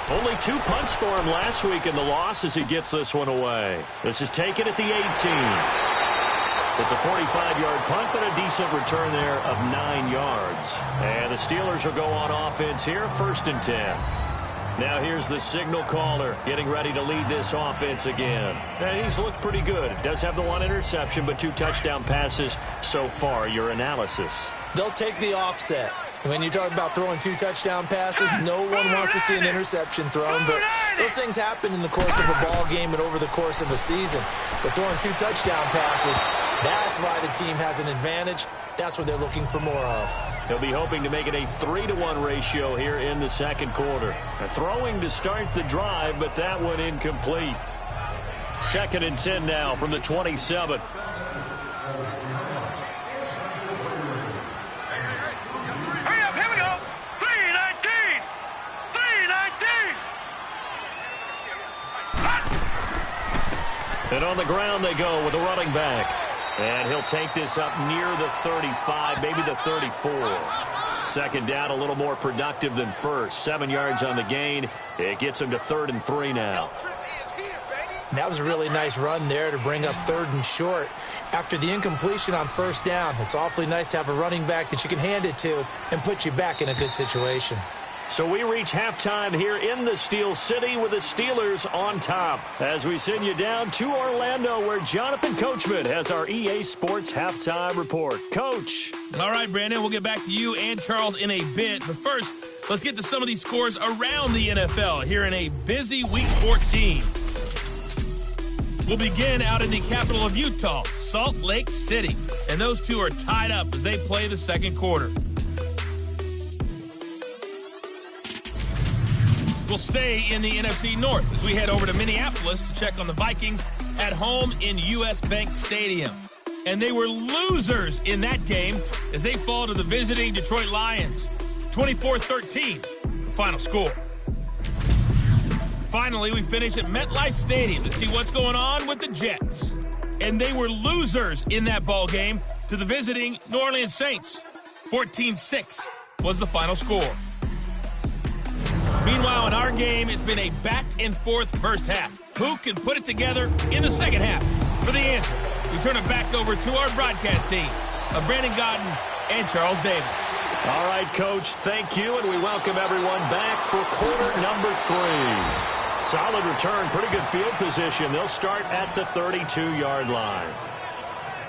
Only 2 punts for him last week in the loss as he gets this one away. This is taken at the 18. It's a 45-yard punt, but a decent return there of 9 yards. And the Steelers will go on offense here, 1st and 10. Now here's the signal caller getting ready to lead this offense again. And he's looked pretty good. Does have the 1 interception, but 2 touchdown passes so far. Your analysis. They'll take the offset. When you're talking about throwing 2 touchdown passes, no one wants to see an interception thrown, but those things happen in the course of a ball game and over the course of the season. But throwing 2 touchdown passes, that's why the team has an advantage. That's what they're looking for more of. He'll be hoping to make it a 3-to-1 ratio here in the second quarter. Throwing to start the drive, but that one incomplete. 2nd and 10 now from the 27. And on the ground they go with a running back. And he'll take this up near the 35, maybe the 34. 2nd down, a little more productive than first. 7 yards on the gain. It gets him to 3rd and 3 now. That was a really nice run there to bring up 3rd and short. After the incompletion on 1st down, it's awfully nice to have a running back that you can hand it to and put you back in a good situation. So we reach halftime here in the Steel City with the Steelers on top as we send you down to Orlando where Jonathan Coachman has our EA Sports halftime report. Coach. All right, Brandon, we'll get back to you and Charles in a bit. But first, let's get to some of these scores around the NFL here in a busy Week 14. We'll begin out in the capital of Utah, Salt Lake City. And those two are tied up as they play the second quarter. We'll stay in the NFC North as we head over to Minneapolis to check on the Vikings at home in U.S. Bank Stadium. And they were losers in that game as they fall to the visiting Detroit Lions. 24-13, the final score. Finally, we finish at MetLife Stadium to see what's going on with the Jets. And they were losers in that ball game to the visiting New Orleans Saints. 14-6 was the final score. Meanwhile, in our game, it's been a back-and-forth first half. Who can put it together in the second half? For the answer, we turn it back over to our broadcast team of Brandon Godden and Charles Davis. All right, Coach, thank you, and we welcome everyone back for quarter number 3. Solid return, pretty good field position. They'll start at the 32-yard line.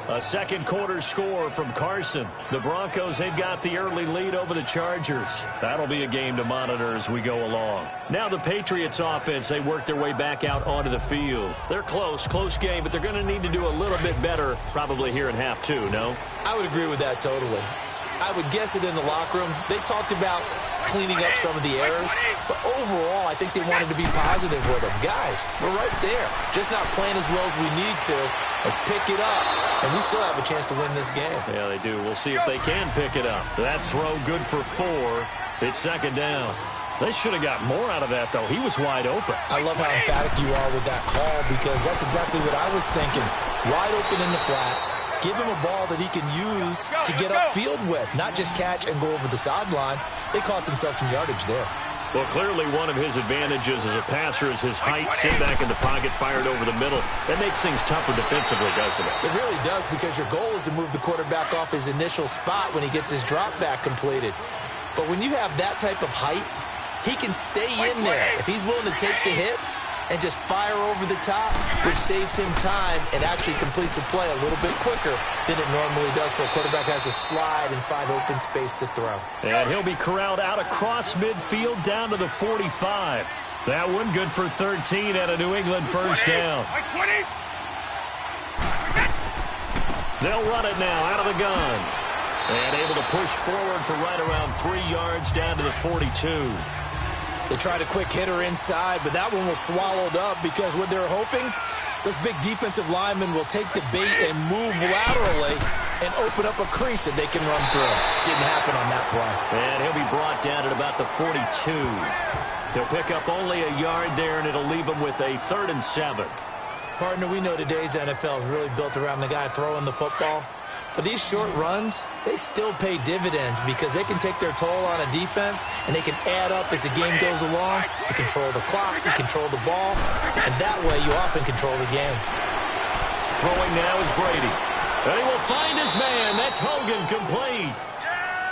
A second quarter score from Carson. The Broncos, they've got the early lead over the Chargers. That'll be a game to monitor as we go along. Now the Patriots offense, they work their way back out onto the field. They're close game, but they're going to need to do a little bit better probably here in half 2, no? I would agree with that totally. I would guess it in the locker room. They talked about cleaning up some of the errors, but overall, I think they wanted to be positive with them. Guys, we're right there. Just not playing as well as we need to. Let's pick it up, and we still have a chance to win this game. Yeah, they do. We'll see if they can pick it up. That throw good for 4. It's 2nd down. They should have got more out of that, though. He was wide open. I love how emphatic you are with that call because that's exactly what I was thinking. Wide open in the flat. Give him a ball that he can use to get upfield with, not just catch and go over the sideline. They cost themselves some yardage there. Well, clearly one of his advantages as a passer is his height, sit back in the pocket, fired over the middle. That makes things tougher defensively, doesn't it? It really does because your goal is to move the quarterback off his initial spot when he gets his drop back completed. But when you have that type of height, he can stay in there. If he's willing to take the hits and just fire over the top, which saves him time and actually completes a play a little bit quicker than it normally does for a quarterback has to slide and find open space to throw. And he'll be corralled out across midfield down to the 45. That one good for 13 at a New England first down. They'll run it now out of the gun. And able to push forward for right around 3 yards down to the 42. They tried a quick hitter inside, but that one was swallowed up because what they're hoping, those big defensive linemen will take the bait and move laterally and open up a crease that they can run through. Didn't happen on that play. And he'll be brought down at about the 42. He'll pick up only a yard there, and it'll leave him with a 3rd and 7. Partner, we know today's NFL is really built around the guy throwing the football. But these short runs, they still pay dividends because they can take their toll on a defense, and they can add up as the game goes along. You control the clock, you control the ball, and that way you often control the game. Throwing now is Brady. And he will find his man. That's Hogan, complete.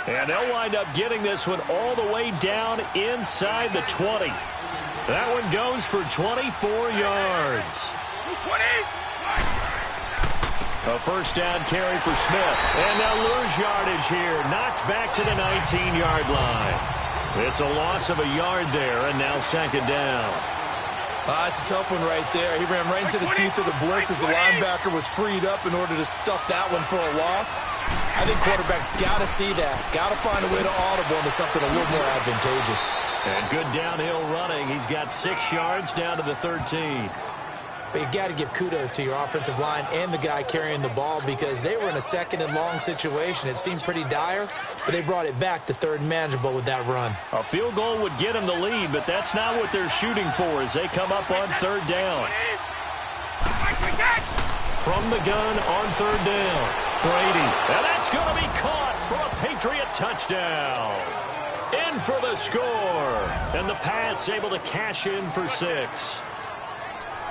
And they'll wind up getting this one all the way down inside the 20. That one goes for 24 yards. 20. A first down carry for Smith. And they'll lose yardage here. Knocked back to the 19-yard line. It's a loss of a yard there, and now 2nd down. It's a tough one right there. He ran right into the teeth of the blitz as the linebacker was freed up in order to stuff that one for a loss. I think quarterbacks got to see that. Got to find a way to audible into something a little more advantageous. And good downhill running. He's got 6 yards down to the 13. But you got to give kudos to your offensive line and the guy carrying the ball because they were in a 2nd and long situation. It seemed pretty dire, but they brought it back to 3rd and manageable with that run. A field goal would get them the lead, but that's not what they're shooting for as they come up on 3rd down. From the gun on 3rd down, Brady. And that's going to be caught for a Patriot touchdown. In for the score. And the Pats able to cash in for 6.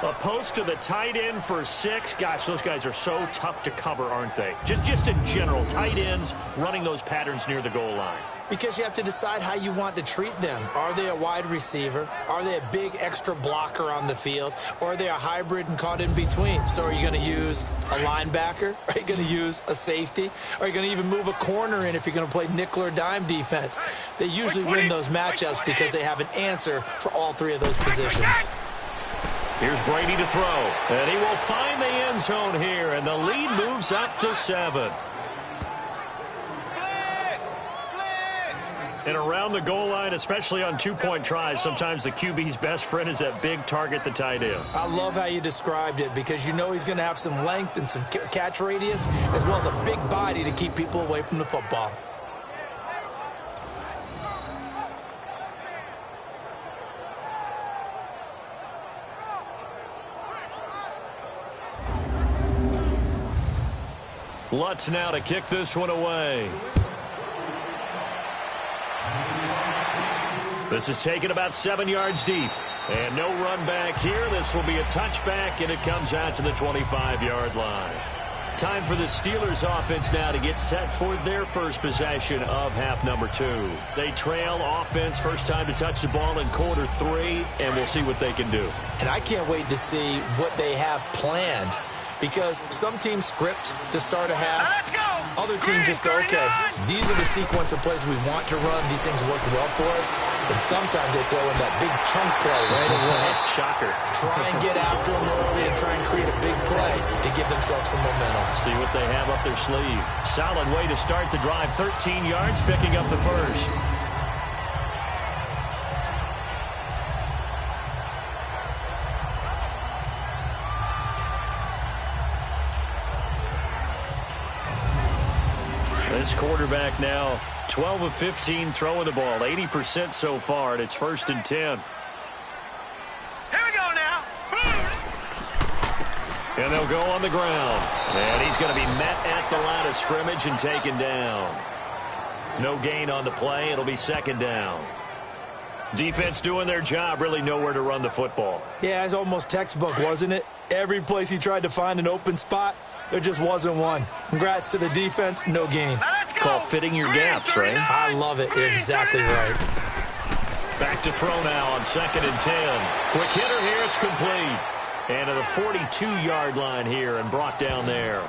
A post to the tight end for 6. Gosh, those guys are so tough to cover, aren't they? Just in general, tight ends running those patterns near the goal line. Because you have to decide how you want to treat them. Are they a wide receiver? Are they a big extra blocker on the field? Or are they a hybrid and caught in between? So are you going to use a linebacker? Are you going to use a safety? Are you going to even move a corner in if you're going to play nickel or dime defense? They usually win those matchups because they have an answer for all 3 of those positions. Here's Brady to throw, and he will find the end zone here, and the lead moves up to 7. And around the goal line, especially on 2-point tries, sometimes the QB's best friend is that big target, the tight end. I love how you described it because you know he's going to have some length and some catch radius as well as a big body to keep people away from the football. Lutz now to kick this one away. This is taken about 7 yards deep. And no run back here. This will be a touchback, and it comes out to the 25-yard line. Time for the Steelers offense now to get set for their first possession of half number 2. They trail offense, first time to touch the ball in quarter 3, and we'll see what they can do. And I can't wait to see what they have planned because some teams script to start a half. Let's go. Other teams just go, okay, these are the sequence of plays we want to run. These things worked well for us. And sometimes they throw in that big chunk play right away. Shocker. Try and get after them early and try and create a big play to give themselves some momentum. See what they have up their sleeve. Solid way to start the drive. 13 yards, picking up the first. This quarterback now 12 of 15 throwing the ball, 80% so far, and it's 1st and 10. Here we go now. And they'll go on the ground. And he's going to be met at the line of scrimmage and taken down. No gain on the play. It'll be 2nd down. Defense doing their job, really nowhere to run the football. Yeah, it's almost textbook, wasn't it? Every place he tried to find an open spot, there just wasn't one. Congrats to the defense, no gain. Call fitting your gaps, right? I love it. You're exactly right. Back to throw now on 2nd and 10. Quick hitter here, it's complete. And to the 42-yard line here and brought down there.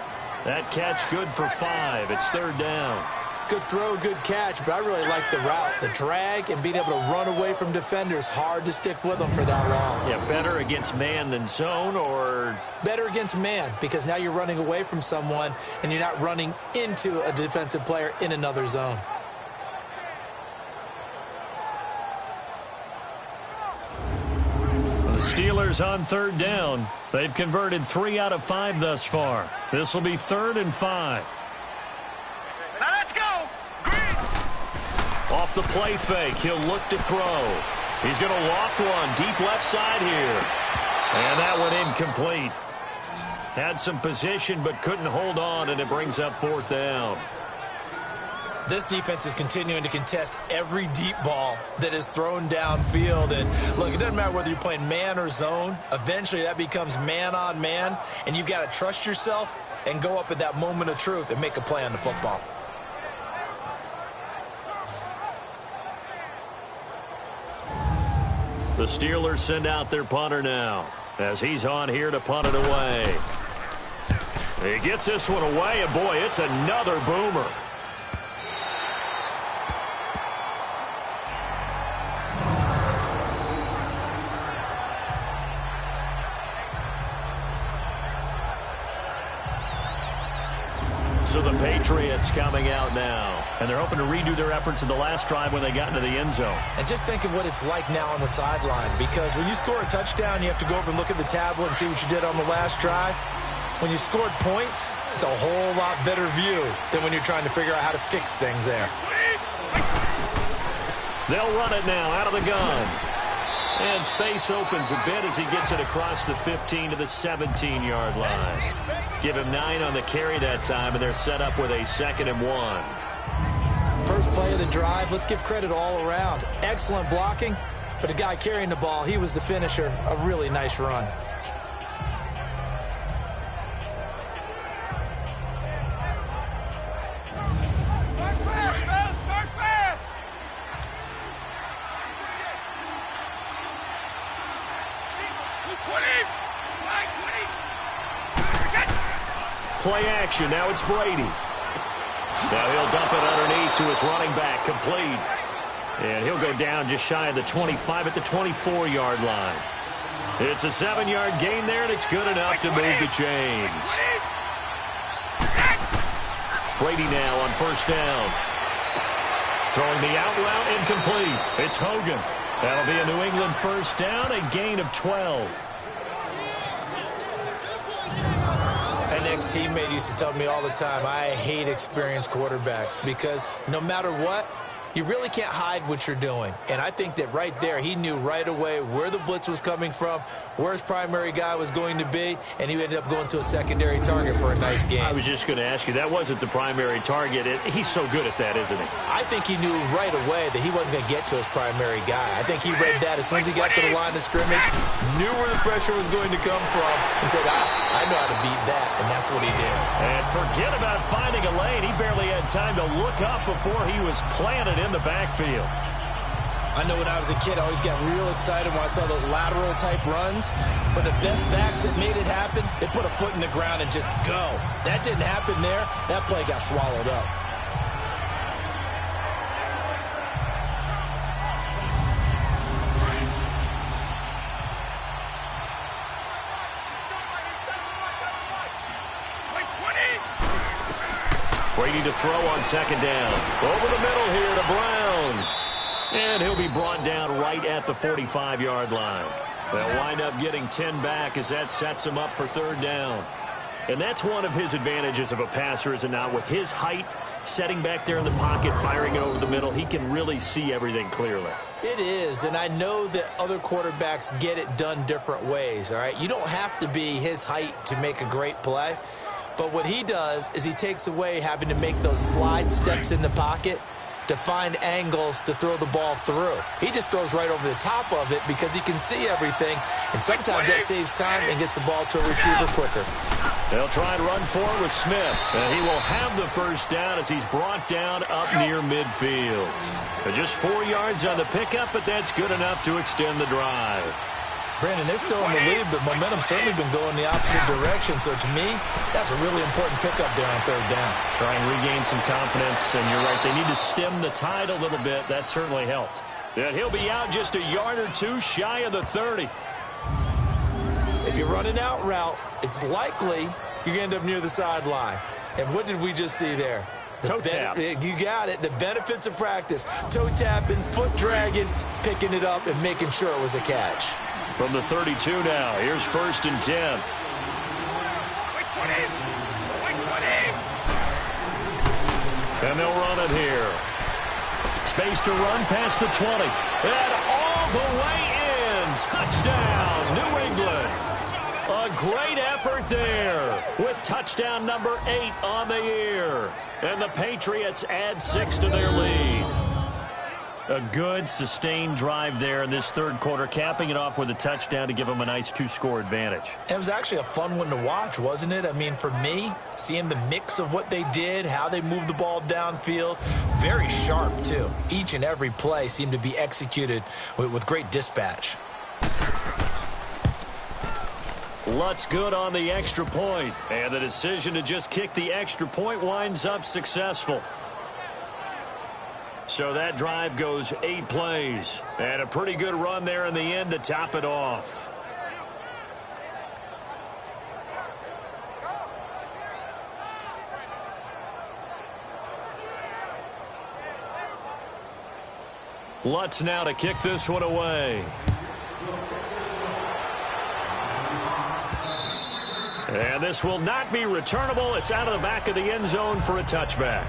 That catch good for 5. It's 3rd down. Good throw, good catch, but I really like the route. The drag and being able to run away from defenders, hard to stick with them for that long. Yeah, better against man than zone, or? Better against man, because now you're running away from someone and you're not running into a defensive player in another zone. The Steelers on 3rd down. They've converted 3 out of 5 thus far. This will be 3rd and 5. Off the play fake, he'll look to throw. He's going to loft one deep left side here. And that one incomplete. Had some position but couldn't hold on, and it brings up 4th down. This defense is continuing to contest every deep ball that is thrown downfield. And look, it doesn't matter whether you're playing man or zone. Eventually that becomes man on man, and you've got to trust yourself and go up at that moment of truth and make a play on the football. The Steelers send out their punter now as he's on here to punt it away. He gets this one away, and boy, it's another boomer. So the Patriots coming out now, and they're hoping to redo their efforts in the last drive when they got into the end zone. And just think of what it's like now on the sideline, because when you score a touchdown, you have to go over and look at the tablet and see what you did on the last drive. When you scored points, it's a whole lot better view than when you're trying to figure out how to fix things there. They'll run it now out of the gun. And space opens a bit as he gets it across the 15 to the 17-yard line. Give him 9 on the carry that time, and they're set up with a 2nd and 1. First play of the drive, let's give credit all around. Excellent blocking, but the guy carrying the ball, he was the finisher. A really nice run. Play action. Now it's Brady. Now he'll dump it underneath to his running back. Complete. And he'll go down just shy of the 25 at the 24-yard line. It's a 7-yard gain there, and it's good enough to move the chains. Brady now on 1st down. Throwing the out route, incomplete. It's Hogan. That'll be a New England 1st down, a gain of 12. An ex-teammate used to tell me all the time, I hate experienced quarterbacks because no matter what, you really can't hide what you're doing. And I think that right there, he knew right away where the blitz was coming from, where his primary guy was going to be, and he ended up going to a secondary target for a nice game. I was just going to ask you, that wasn't the primary target. He's so good at that, isn't he? I think he knew right away that he wasn't going to get to his primary guy. I think he read that as soon as he got to the line of scrimmage, knew where the pressure was going to come from, and said, I know how to beat that, and that's what he did. And forget about finding a lane. He barely had time to look up before he was planted in the backfield. I know when I was a kid, I always got real excited when I saw those lateral type runs, but the best backs that made it happen, they put a foot in the ground and just go. That didn't happen there. That play got swallowed up. Brady to throw on 2nd down. Over the middle here to Brown. And he'll be brought down right at the 45-yard line. They'll wind up getting 10 back as that sets him up for 3rd down. And that's one of his advantages of a passer, is it not? With his height, setting back there in the pocket, firing over the middle, he can really see everything clearly. It is, and I know that other quarterbacks get it done different ways, all right? You don't have to be his height to make a great play. But what he does is he takes away having to make those slide steps in the pocket to find angles to throw the ball through. He just throws right over the top of it because he can see everything, and sometimes that saves time and gets the ball to a receiver quicker. They'll try and run forward with Smith, and he will have the 1st down as he's brought down up near midfield. Just 4 yards on the pickup, but that's good enough to extend the drive. Brandon, they're still in the lead, but momentum's certainly been going the opposite direction. So to me, that's a really important pickup there on 3rd down. Try and regain some confidence, and you're right. They need to stem the tide a little bit. That certainly helped. And he'll be out just a yard or two shy of the 30. If you run an out route, it's likely you're going to end up near the sideline. And what did we just see there? Toe tap. You got it. The benefits of practice. Toe tapping, foot dragging, picking it up, and making sure it was a catch. From the 32 now, here's 1st and 10. And they'll run it here. space to run past the 20. And all the way in. Touchdown, New England. A great effort there with touchdown number 8 on the year. And the Patriots add 6 to their lead. A good, sustained drive there in this third quarter, capping it off with a touchdown to give them a nice 2-score advantage. It was actually a fun one to watch, wasn't it? I mean, for me, seeing the mix of what they did, how they moved the ball downfield, very sharp, too. Each and every play seemed to be executed with great dispatch. Lutz good on the extra point, and the decision to just kick the extra point winds up successful. So that drive goes 8 plays, and a pretty good run there in the end to top it off. Lutz now to kick this one away. And this will not be returnable. It's out of the back of the end zone for a touchback.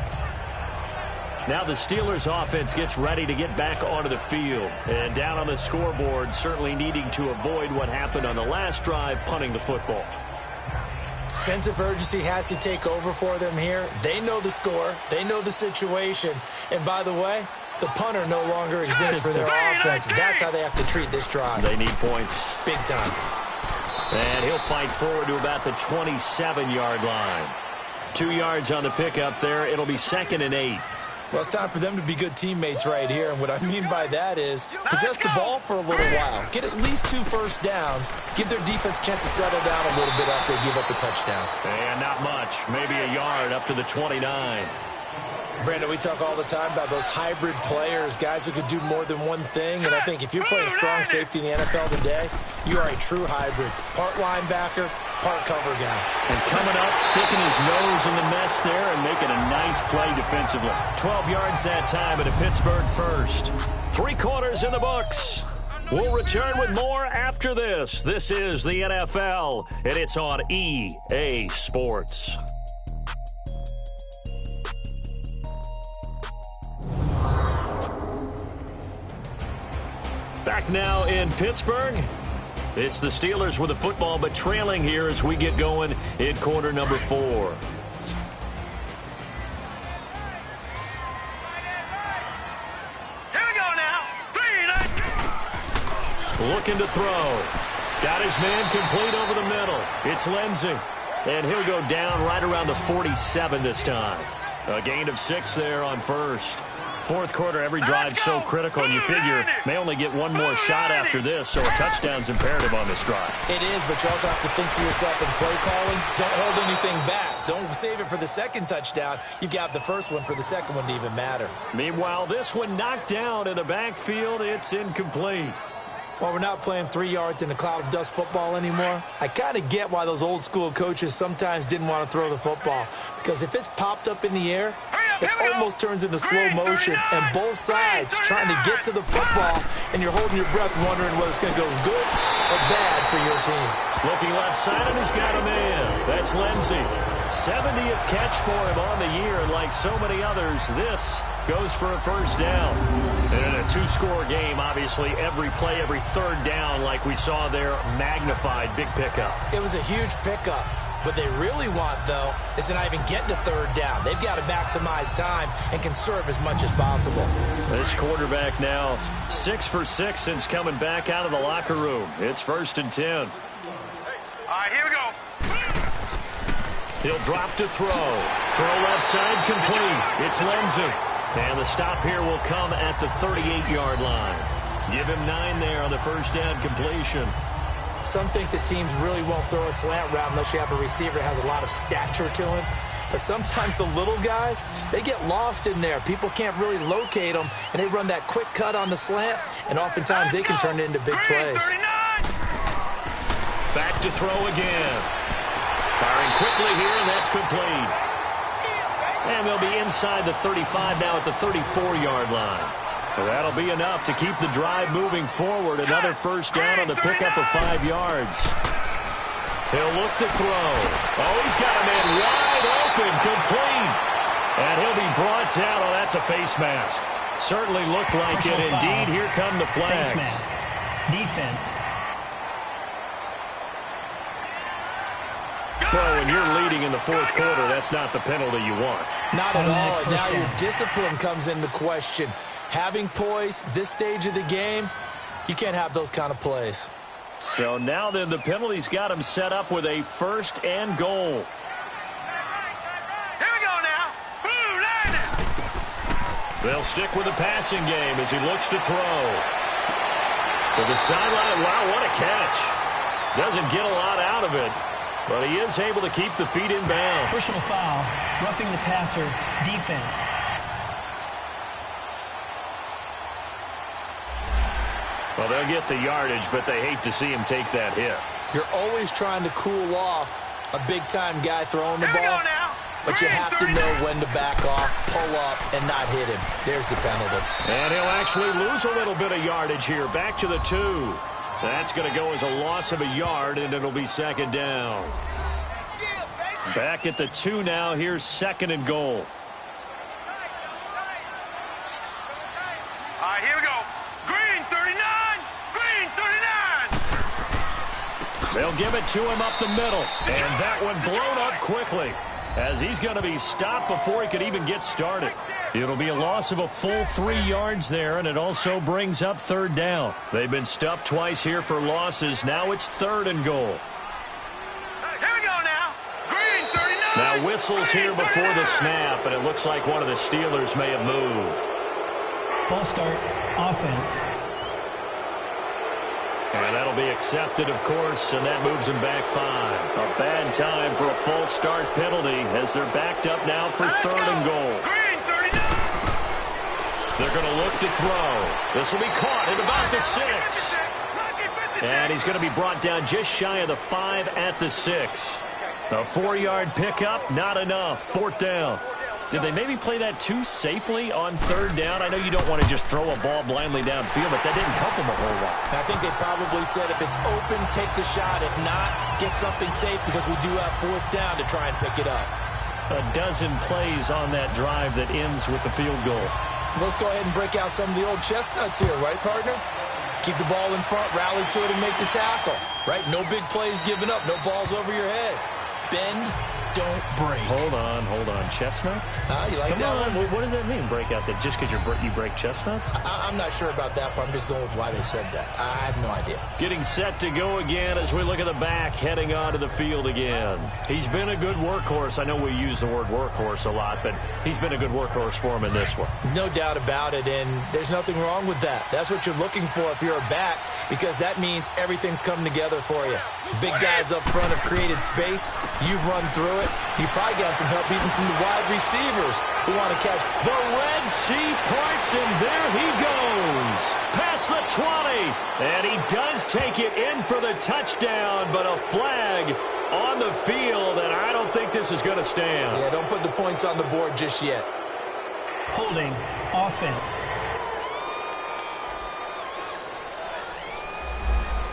Now the Steelers offense gets ready to get back onto the field. And down on the scoreboard, certainly needing to avoid what happened on the last drive, punting the football. Sense of urgency has to take over for them here. They know the score. They know the situation. And by the way, the punter no longer exists for their offense. That's how they have to treat this drive. They need points. Big time. And he'll fight forward to about the 27-yard line. 2 yards on the pickup there. It'll be 2nd and 8. Well, it's time for them to be good teammates right here. And what I mean by that is possess the ball for a little while. Get at least 2 first downs. Give their defense a chance to settle down a little bit after they give up a touchdown. And not much. Maybe a yard up to the 29. Brandon, we talk all the time about those hybrid players, guys who could do more than one thing. And I think if you're playing strong safety in the NFL today, you are a true hybrid. Part linebacker, part cover guy. And coming up, sticking his nose in the mess there and making a nice play defensively. 12 yards that time at a Pittsburgh first. 3 quarters in the books. We'll return with more after this. This is the NFL, and it's on EA Sports. Back now in Pittsburgh. It's the Steelers with the football, but trailing here as we get going in quarter number 4. Here we go now. Looking to throw. Got his man complete over the middle. It's Lindsey. And he'll go down right around the 47 this time. A gain of 6 there on first. Fourth quarter, every drive so critical, and you figure may only get one more shot after this, so a touchdown's imperative on this drive. It is, but you also have to think to yourself in play calling, don't hold anything back. Don't save it for the second touchdown. You've got the first one for the second one to even matter. Meanwhile, this one knocked down in the backfield. It's incomplete. While we're not playing 3 yards in a cloud of dust football anymore, I kind of get why those old school coaches sometimes didn't want to throw the football. Because if it's popped up in the air, it almost turns into slow motion, and both sides trying to get to the football, and you're holding your breath wondering whether it's going to go good or bad for your team. Looking left side, and he's got a man. That's Lindsey. 70th catch for him on the year, and like so many others, this goes for a first down. And in a 2-score game, obviously, every play, every third down, like we saw there, magnified, big pickup. It was a huge pickup. What they really want, though, is to not even get to third down. They've got to maximize time and conserve as much as possible. This quarterback now 6 for 6 since coming back out of the locker room. It's 1st and 10. All right, here we go. He'll drop to throw. Throw left side complete. It's Lindsey. And the stop here will come at the 38-yard line. Give him 9 there on the first down completion. Some think that teams really won't throw a slant route unless you have a receiver that has a lot of stature to him. But sometimes the little guys, they get lost in there. People can't really locate them, and they run that quick cut on the slant, and oftentimes they can turn it into big plays. Back to throw again. Firing quickly here, and that's complete. And they'll be inside the 35 now at the 34-yard line. That'll be enough to keep the drive moving forward. Another first down on the pickup of 5 yards. He'll look to throw. Oh, he's got a man wide open, complete. And he'll be brought down. Oh, that's a face mask. Certainly looked like it. Indeed, here come the flags. Face mask. Defense. Well, when you're leading in the fourth quarter, that's not the penalty you want. Not at all. And now down. your discipline comes into question. Having poise this stage of the game, you can't have those kind of plays. So now then the penalty's got him set up with a 1st and goal. Here we go now. Blue line it. They'll stick with the passing game as he looks to throw. To the sideline. Wow, what a catch. Doesn't get a lot out of it, but he is able to keep the feet in bounds. Personal foul. Roughing the passer. Defense. Well, they'll get the yardage, but they hate to see him take that hit. You're always trying to cool off a big-time guy throwing the Here we ball, go now. but you have to know when to back off, pull up, and not hit him. There's the penalty. And he'll actually lose a little bit of yardage here. Back to the 2. That's going to go as a loss of a yard, and it'll be 2nd down. Back at the 2 now. Here's 2nd and goal. All right, here we go. Green 39. Green 39. They'll give it to him up the middle. And that one blown up quickly as he's going to be stopped before he could even get started. It'll be a loss of a full 3 yards there, and it also brings up 3rd down. They've been stuffed twice here for losses. Now it's 3rd and goal. Here we go now. Green 39. Now whistles here before the snap, and it looks like one of the Steelers may have moved. False start. Offense. And that'll be accepted, of course, and that moves them back 5. A bad time for a false start penalty as they're backed up now for 3rd and goal. Green 39. They're going to look to throw. This will be caught at about the 6. And he's going to be brought down just shy of the 5 at the 6. A 4-yard pickup, not enough. 4th down. Did they maybe play that too safely on 3rd down? I know you don't want to just throw a ball blindly downfield, but that didn't help them a whole lot. I think they probably said if it's open, take the shot. If not, get something safe because we do have 4th down to try and pick it up. A dozen plays on that drive that ends with the field goal. Let's go ahead and break out some of the old chestnuts here, right, partner? Keep the ball in front, rally to it, and make the tackle, right? No big plays given up, no balls over your head. Bend, don't break. Hold on. Chestnuts? You like Come that on. one? What does that mean, break out that just because you break chestnuts? I'm not sure about that, but I'm just going with why they said that. I have no idea. Getting set to go again as we look at the back, heading onto the field again. He's been a good workhorse. I know we use the word workhorse a lot, but he's been a good workhorse for him in this one. No doubt about it, and there's nothing wrong with that. That's what you're looking for if you're a back, because that means everything's coming together for you. Big guys up front have created space. You've run through it. You've probably got some help even from the wide receivers who want to catch. The Red Sea parts, and there he goes. Past the 20, and he does take it in for the touchdown, but a flag on the field, and I don't think this is going to stand. Yeah, don't put the points on the board just yet. Holding. Offense.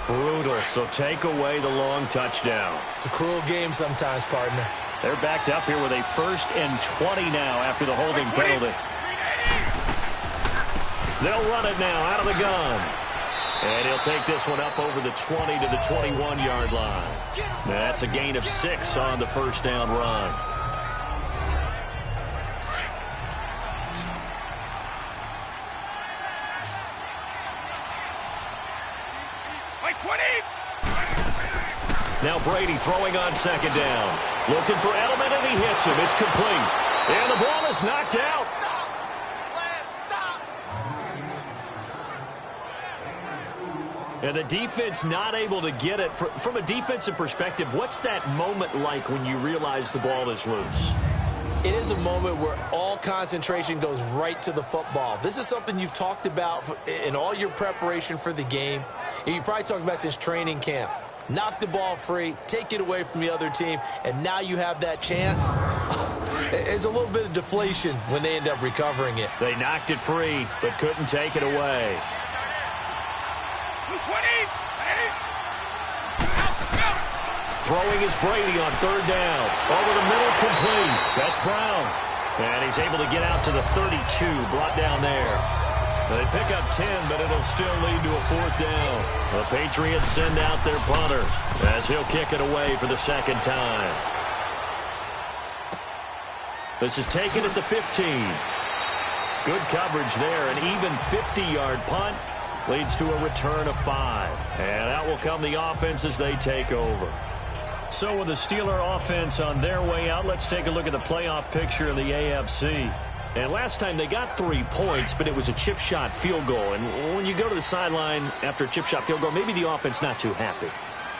Brutal, so take away the long touchdown. It's a cruel game sometimes, partner. They're backed up here with a 1st and 20 now after the holding penalty. They'll run it now out of the gun. And he'll take this one up over the 20 to the 21-yard line. That's a gain of 6 on the 1st down run. Now Brady throwing on 2nd down. Looking for Edelman, and he hits him. It's complete. And the ball is knocked out. And the defense not able to get it. From a defensive perspective, what's that moment like when you realize the ball is loose? It is a moment where all concentration goes right to the football. This is something you've talked about in all your preparation for the game. And you probably talked about since training camp. Knock the ball free, take it away from the other team, and now you have that chance. There's a little bit of deflation when they end up recovering it. They knocked it free, but couldn't take it away. Throwing is Brady on 3rd down. Over the middle, complete. That's Brown. And he's able to get out to the 32, brought down there. They pick up 10, but it'll still lead to a 4th down. The Patriots send out their punter as he'll kick it away for the 2nd time. This is taken at the 15. Good coverage there. An even 50-yard punt leads to a return of 5. And out will come the offense as they take over. So with the Steeler offense on their way out, let's take a look at the playoff picture in the AFC. And last time they got 3 points, but it was a chip shot field goal. And when you go to the sideline after a chip shot field goal, maybe the offense not too happy.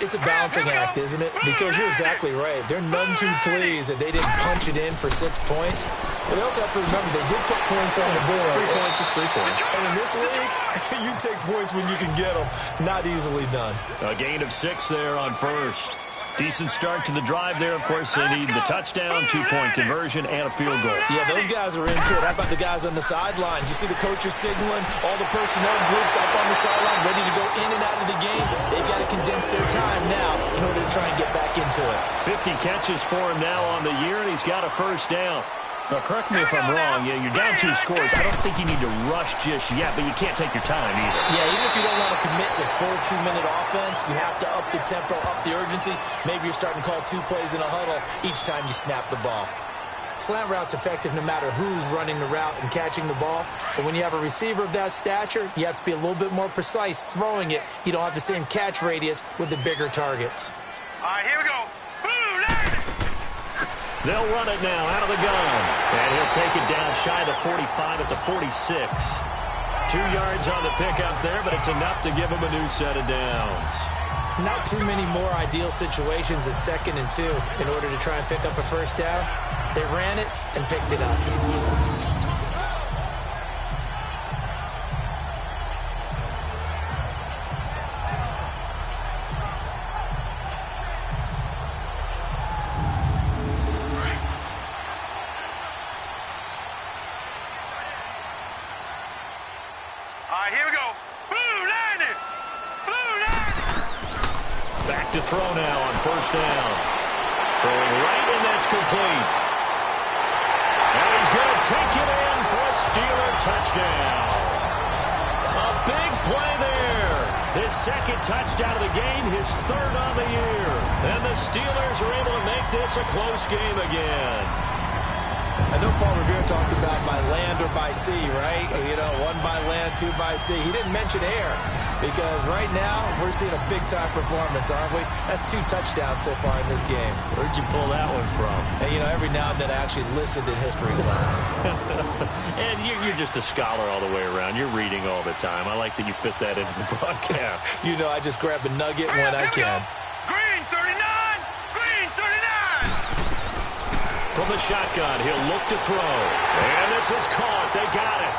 It's a balancing act, isn't it? Because you're exactly right. They're none too pleased that they didn't punch it in for 6 points. But we also have to remember they did put points on the board. 3 points is 3 points. And in this league, you take points when you can get them. Not easily done. A gain of 6 there on first. Decent start to the drive there. Of course, they need the touchdown, 2-point conversion, and a field goal. Yeah, those guys are into it. How about the guys on the sidelines? You see the coaches signaling, all the personnel groups up on the sideline ready to go in and out of the game. They've got to condense their time now in order to try and get back into it. 50 catches for him now on the year, and he's got a 1st down. Now, correct me if I'm wrong. Yeah, you're down 2 scores. I don't think you need to rush just yet, but you can't take your time either. Yeah, even if you don't want to commit to full 2-minute offense, you have to up the tempo, up the urgency. Maybe you're starting to call 2 plays in a huddle each time you snap the ball. Slant route's effective no matter who's running the route and catching the ball. But when you have a receiver of that stature, you have to be a little bit more precise throwing it. You don't have the same catch radius with the bigger targets. All right, here we go. They'll run it now out of the gun. And he'll take it down shy of the 45 at the 46. 2 yards on the pickup there, but it's enough to give him a new set of downs. Not too many more ideal situations at 2nd and 2 in order to try and pick up a 1st down. They ran it and picked it up. To throw now on 1st down. Throwing right, and that's complete. And he's going to take it in for a Steeler touchdown. A big play there. His 2nd touchdown of the game, his 3rd on the year. And the Steelers are able to make this a close game again. I know Paul Revere talked about by land or by sea, right? You know, 1 by land, 2 by sea. He didn't mention air because right now we're seeing a big-time performance, aren't we? That's 2 touchdowns so far in this game. Where'd you pull that one from? And, you know, every now and then I actually listened in history class. And you're just a scholar all the way around. You're reading all the time. I like that you fit that into the broadcast. You know, I just grab a nugget when I can. Green 39! Green 39! From the shotgun, he'll look to throw. And this is caught. They got it.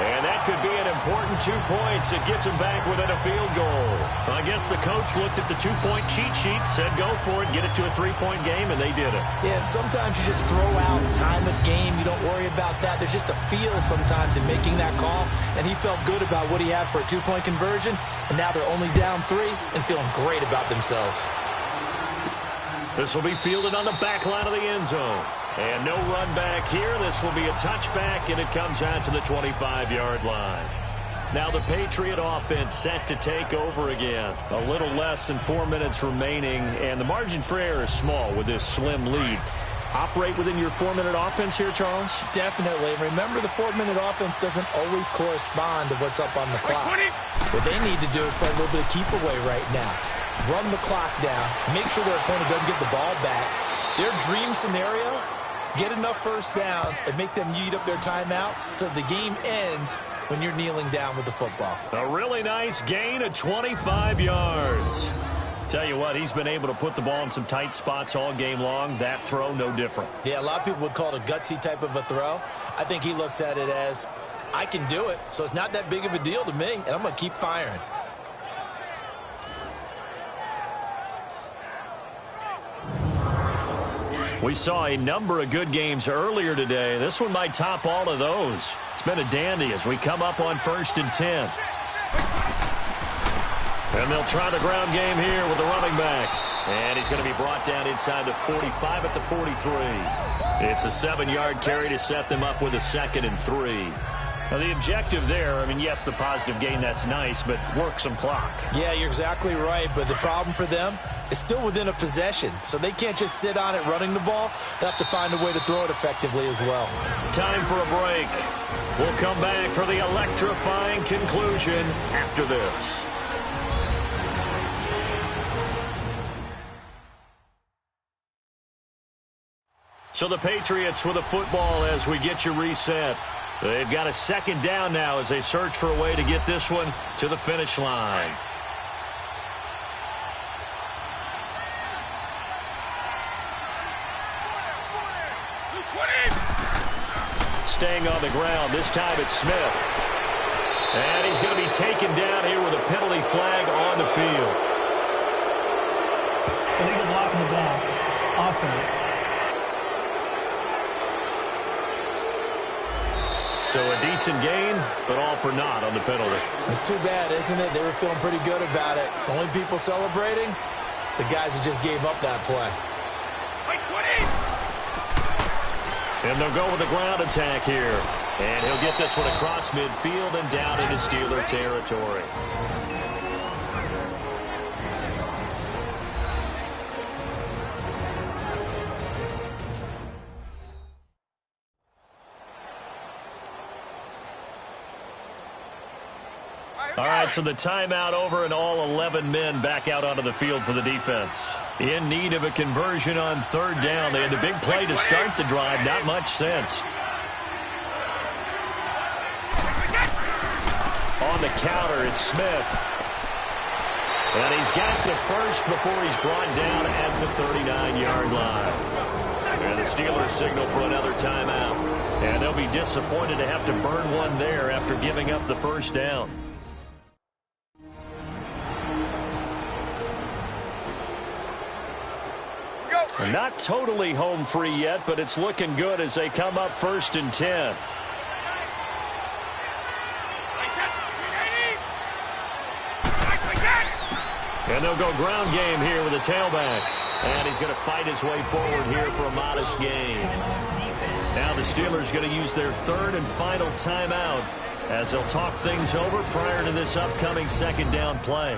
And that could be an important 2 points. It gets him back within a field goal. I guess the coach looked at the 2-point cheat sheet, said go for it, get it to a 3-point game, and they did it. Yeah, and sometimes you just throw out time of game. You don't worry about that. There's just a feel sometimes in making that call, and he felt good about what he had for a 2-point conversion, and now they're only down 3 and feeling great about themselves. This will be fielded on the back line of the end zone. And no run back here. This will be a touchback, and it comes out to the 25-yard line. Now the Patriot offense set to take over again. A little less than 4 minutes remaining, and the margin for error is small with this slim lead. Operate within your 4-minute offense here, Charles? Definitely. Remember, the 4-minute offense doesn't always correspond to what's up on the clock. What they need to do is play a little bit of keep away right now. Run the clock down. Make sure their opponent doesn't get the ball back. Their dream scenario, get enough 1st downs and make them eat up their timeouts so the game ends when you're kneeling down with the football. A really nice gain of 25 yards. Tell you what, he's been able to put the ball in some tight spots all game long. That throw, no different. Yeah, a lot of people would call it a gutsy type of a throw. I think he looks at it as, I can do it, so it's not that big of a deal to me, and I'm going to keep firing. We saw a number of good games earlier today. This one might top all of those. It's been a dandy as we come up on 1st and 10. And they'll try the ground game here with the running back. And he's going to be brought down inside the 45 at the 43. It's a 7-yard carry to set them up with a 2nd and 3. Now, the objective there, I mean, yes, the positive gain, that's nice, but work some clock. Yeah, you're exactly right, but the problem for them is still within a possession, so they can't just sit on it running the ball. They have to find a way to throw it effectively as well. Time for a break. We'll come back for the electrifying conclusion after this. So the Patriots with a football as we get you reset. They've got a second down now as they search for a way to get this one to the finish line. Staying on the ground, this time it's Smith. And he's going to be taken down here with a penalty flag on the field. Illegal block in the back. Offense. So a decent gain, but all for naught on the penalty. It's too bad, isn't it? They were feeling pretty good about it. The only people celebrating, the guys who just gave up that play. And they'll go with a ground attack here. And he'll get this one across midfield and down into Steeler territory. All right, so the timeout over and all 11 men back out onto the field for the defense. In need of a conversion on third down. They had the big play to start the drive. Not much sense. On the counter, it's Smith. And he's got the first before he's brought down at the 39-yard line. And the Steelers signal for another timeout. And they'll be disappointed to have to burn one there after giving up the first down. Not totally home free yet, but it's looking good as they come up 1st and 10. And they'll go ground game here with a tailback. And he's going to fight his way forward here for a modest gain. Now the Steelers going to use their third and final timeout as they'll talk things over prior to this upcoming second down play.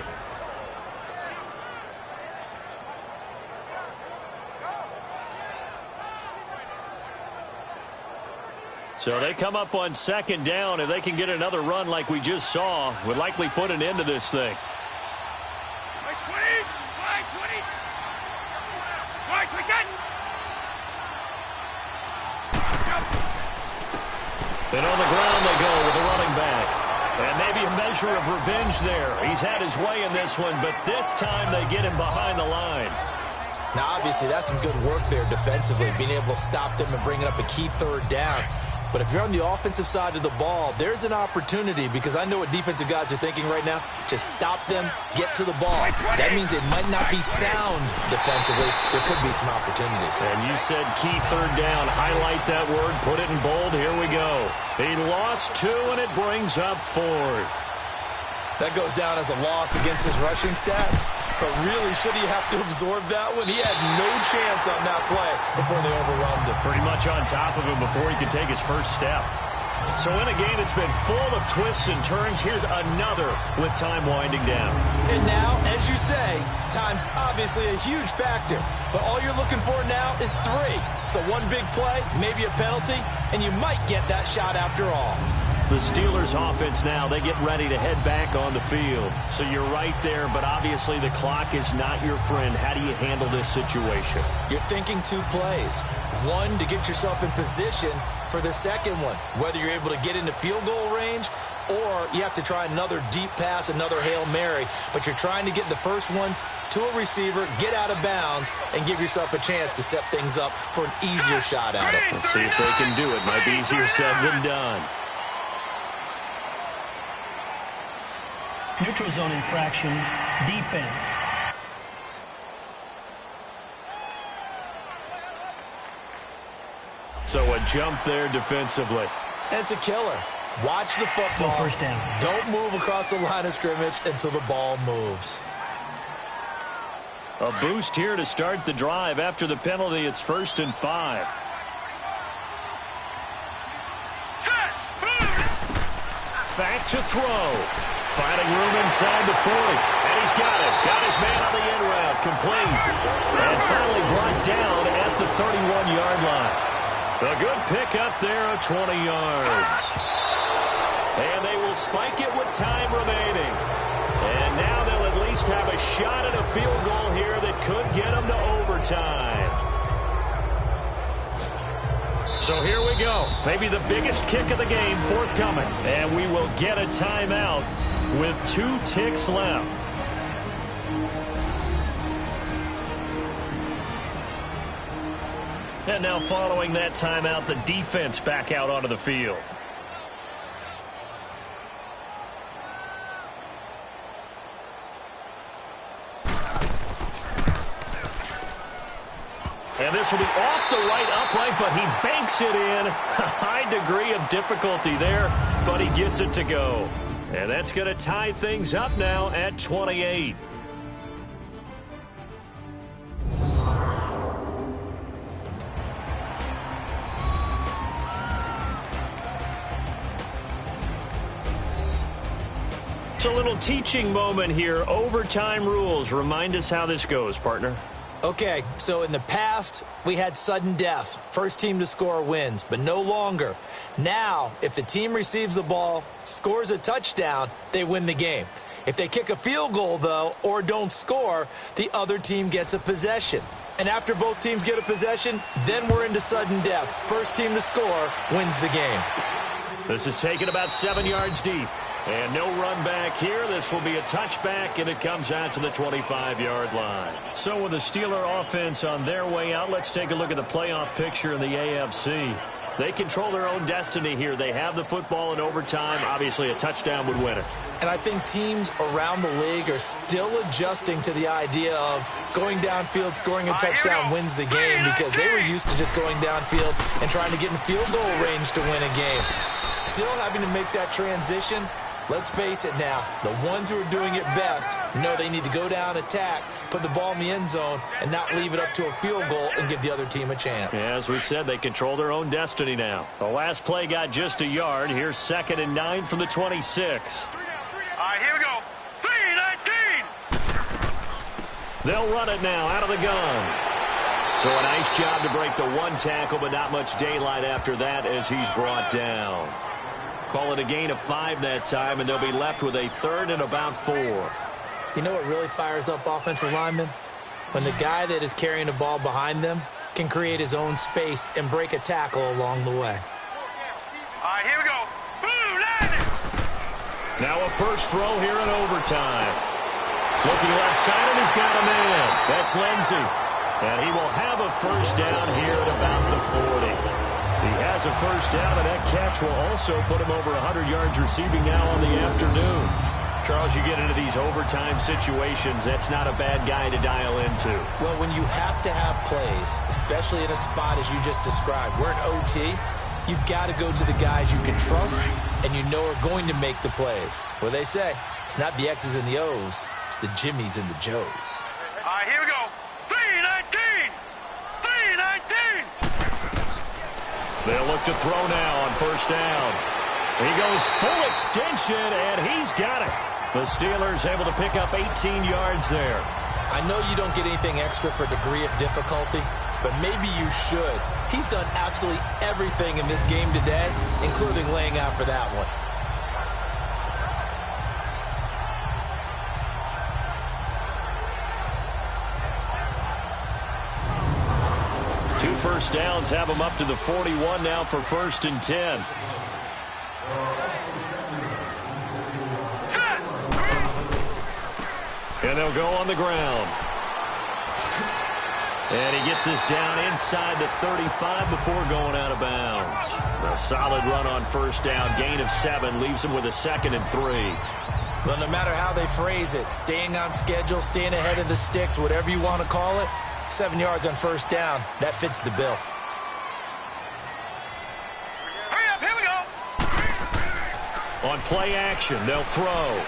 So they come up on second down. If they can get another run like we just saw, would likely put an end to this thing. And on the ground they go with a running back. And maybe a measure of revenge there. He's had his way in this one, but this time they get him behind the line. Now, obviously, that's some good work there defensively, being able to stop them and bringing up a key third down. But if you're on the offensive side of the ball, there's an opportunity, because I know what defensive guys are thinking right now. Just stop them, get to the ball. That means it might not be sound defensively. There could be some opportunities. And you said key third down. Highlight that word. Put it in bold. Here we go. He lost 2, and it brings up 4th. That goes down as a loss against his rushing stats. But really, should he have to absorb that one? He had no chance on that play before they overwhelmed him. Pretty much on top of him before he could take his first step. So in a game that's been full of twists and turns, here's another with time winding down. And now, as you say, time's obviously a huge factor. But all you're looking for now is 3. So one big play, maybe a penalty, and you might get that shot after all. The Steelers offense now, they get ready to head back on the field. So you're right there, but obviously the clock is not your friend. How do you handle this situation? You're thinking 2 plays. One, to get yourself in position for the second one, whether you're able to get into field goal range or you have to try another deep pass, another Hail Mary. But you're trying to get the first one to a receiver, get out of bounds, and give yourself a chance to set things up for an easier shot at it. Let's see if they can do it. Might be easier said than done. Neutral zone infraction, defense. So a jump there defensively. And it's a killer. Watch the football. Still first down. Don't move across the line of scrimmage until the ball moves. A boost here to start the drive. After the penalty, it's 1st and 5. Back to throw. Finding room inside the 40. And he's got it. Got his man on the end route. Complete. And finally brought down at the 31-yard line. A good pick up there of 20 yards. And they will spike it with time remaining. And now they'll at least have a shot at a field goal here that could get them to overtime. So here we go. Maybe the biggest kick of the game forthcoming. And we will get a timeout with 2 ticks left. And now following that timeout, the defense back out onto the field. And this will be off the right upright, but he banks it in. A high degree of difficulty there, but he gets it to go. And that's going to tie things up now at 28. It's a little teaching moment here. Overtime rules. Remind us how this goes, partner. Okay, so in the past, we had sudden death. First team to score wins, but no longer. Now, if the team receives the ball, scores a touchdown, they win the game. If they kick a field goal, though, or don't score, the other team gets a possession. And after both teams get a possession, then we're into sudden death. First team to score wins the game. This is taken about 7 yards deep. And no run back here. This will be a touchback, and it comes out to the 25-yard line. So with the Steeler offense on their way out, let's take a look at the playoff picture in the AFC. They control their own destiny here. They have the football in overtime. Obviously, a touchdown would win it. And I think teams around the league are still adjusting to the idea of going downfield, scoring a touchdown wins the game, because they were used to just going downfield and trying to get in field goal range to win a game. Still having to make that transition. Let's face it now, the ones who are doing it best know they need to go down, attack, put the ball in the end zone, and not leave it up to a field goal and give the other team a chance. Yeah, as we said, they control their own destiny now. The last play got just a yard. Here's 2nd and 9 from the 26. All right, here we go. 3-19. They'll run it now out of the gun. So a nice job to break the 1 tackle, but not much daylight after that as he's brought down. Call it a gain of 5 that time, and they'll be left with a 3rd and about 4. You know what really fires up offensive linemen? When the guy that is carrying the ball behind them can create his own space and break a tackle along the way. All right, here we go. Blue landing. Now a first throw here in overtime. Looking left side, and he's got a man. That's Lindsey. And he will have a first down here at about the 40. He has a first down, and that catch will also put him over 100 yards receiving now on the afternoon. Charles, you get into these overtime situations, that's not a bad guy to dial into. Well, when you have to have plays, especially in a spot as you just described, we're in OT, you've got to go to the guys you can trust and you know are going to make the plays. Well, they say, it's not the X's and the O's, it's the Jimmies and the Joes. All right, here we go. 3-19. 3-19. They'll look to throw now on first down. He goes full extension, and he's got it. The Steelers able to pick up 18 yards there. I know you don't get anything extra for degree of difficulty, but maybe you should. He's done absolutely everything in this game today, including laying out for that one. Two first downs have him up to the 41 now for 1st and 10. And they'll go on the ground. And he gets this down inside the 35 before going out of bounds. A solid run on first down. Gain of 7 leaves him with a 2nd and 3. Well, no matter how they phrase it, staying on schedule, staying ahead of the sticks, whatever you want to call it, 7 yards on first down, that fits the bill. Hurry up, here we go. On play action, they'll throw.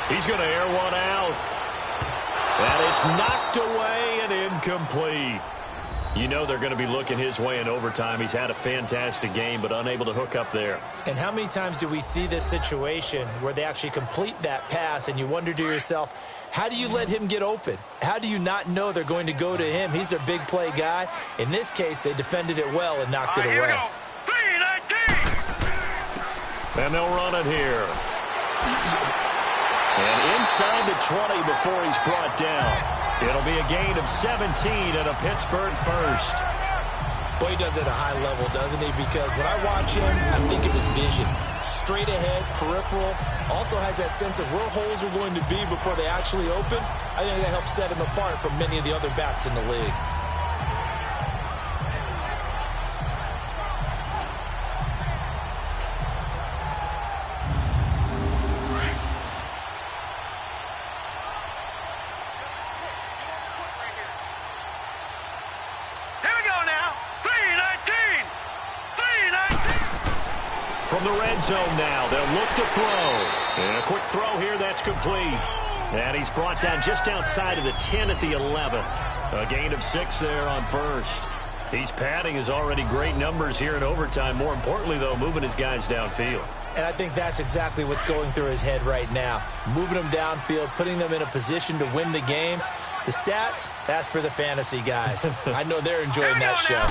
He's going to air one out. And it's knocked away and incomplete. You know they're going to be looking his way in overtime. He's had a fantastic game, but unable to hook up there. And how many times do we see this situation where they actually complete that pass and you wonder to yourself, how do you let him get open? How do you not know they're going to go to him? He's their big play guy. In this case, they defended it well and knocked it away. Here we go. 3-19. And they'll run it here. And inside the 20 before he's brought down. It'll be a gain of 17 and a Pittsburgh first. Boy, he does it at a high level, doesn't he? Because when I watch him, I think of his vision. Straight ahead, peripheral. Also has that sense of where holes are going to be before they actually open. I think that helps set him apart from many of the other backs in the league. From the red zone now, they'll look to throw. And a quick throw here, that's complete. And he's brought down just outside of the 10 at the 11. A gain of 6 there on first. He's padding his already great numbers here in overtime. More importantly, though, moving his guys downfield. And I think that's exactly what's going through his head right now. Moving them downfield, putting them in a position to win the game. The stats, that's for the fantasy guys. I know they're enjoying that show.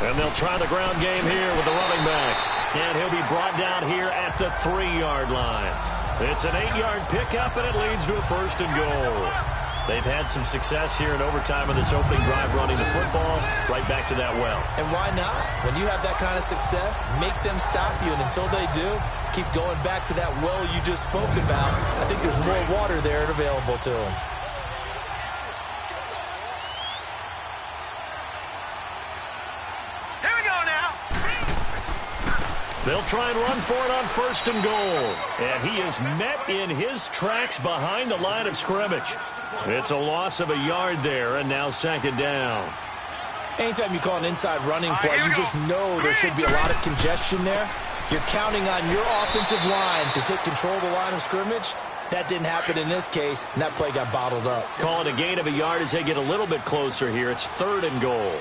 And they'll try the ground game here with the running back. And he'll be brought down here at the 3-yard line. It's an 8-yard pickup, and it leads to a 1st and goal. They've had some success here in overtime on this opening drive running the football right back to that well. And why not? When you have that kind of success, make them stop you. And until they do, keep going back to that well you just spoke about. I think there's more water there available to them. They'll try and run for it on 1st and goal. And he is met in his tracks behind the line of scrimmage. It's a loss of a yard there, and now 2nd down. Anytime you call an inside running play, you just know there should be a lot of congestion there. You're counting on your offensive line to take control of the line of scrimmage. That didn't happen in this case, and that play got bottled up. Call it a gain of a yard as they get a little bit closer here. It's 3rd and goal.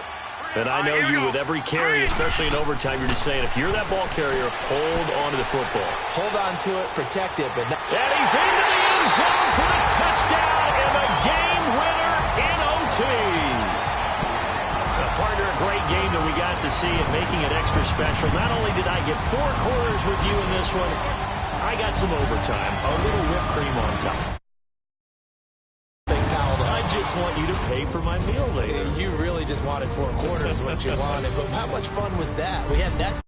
And I know you with every carry, especially in overtime, you're just saying, if you're that ball carrier, hold on to the football. Hold on to it, protect it. But and he's into the end zone for a touchdown and a game winner in OT. Partner, a great game that we got to see and making it extra special. Not only did I get 4 quarters with you in this one, I got some overtime, a little whipped cream on top. I just want you to pay for my meal later. You really just wanted 4 quarters, what you wanted. But how much fun was that? We had that.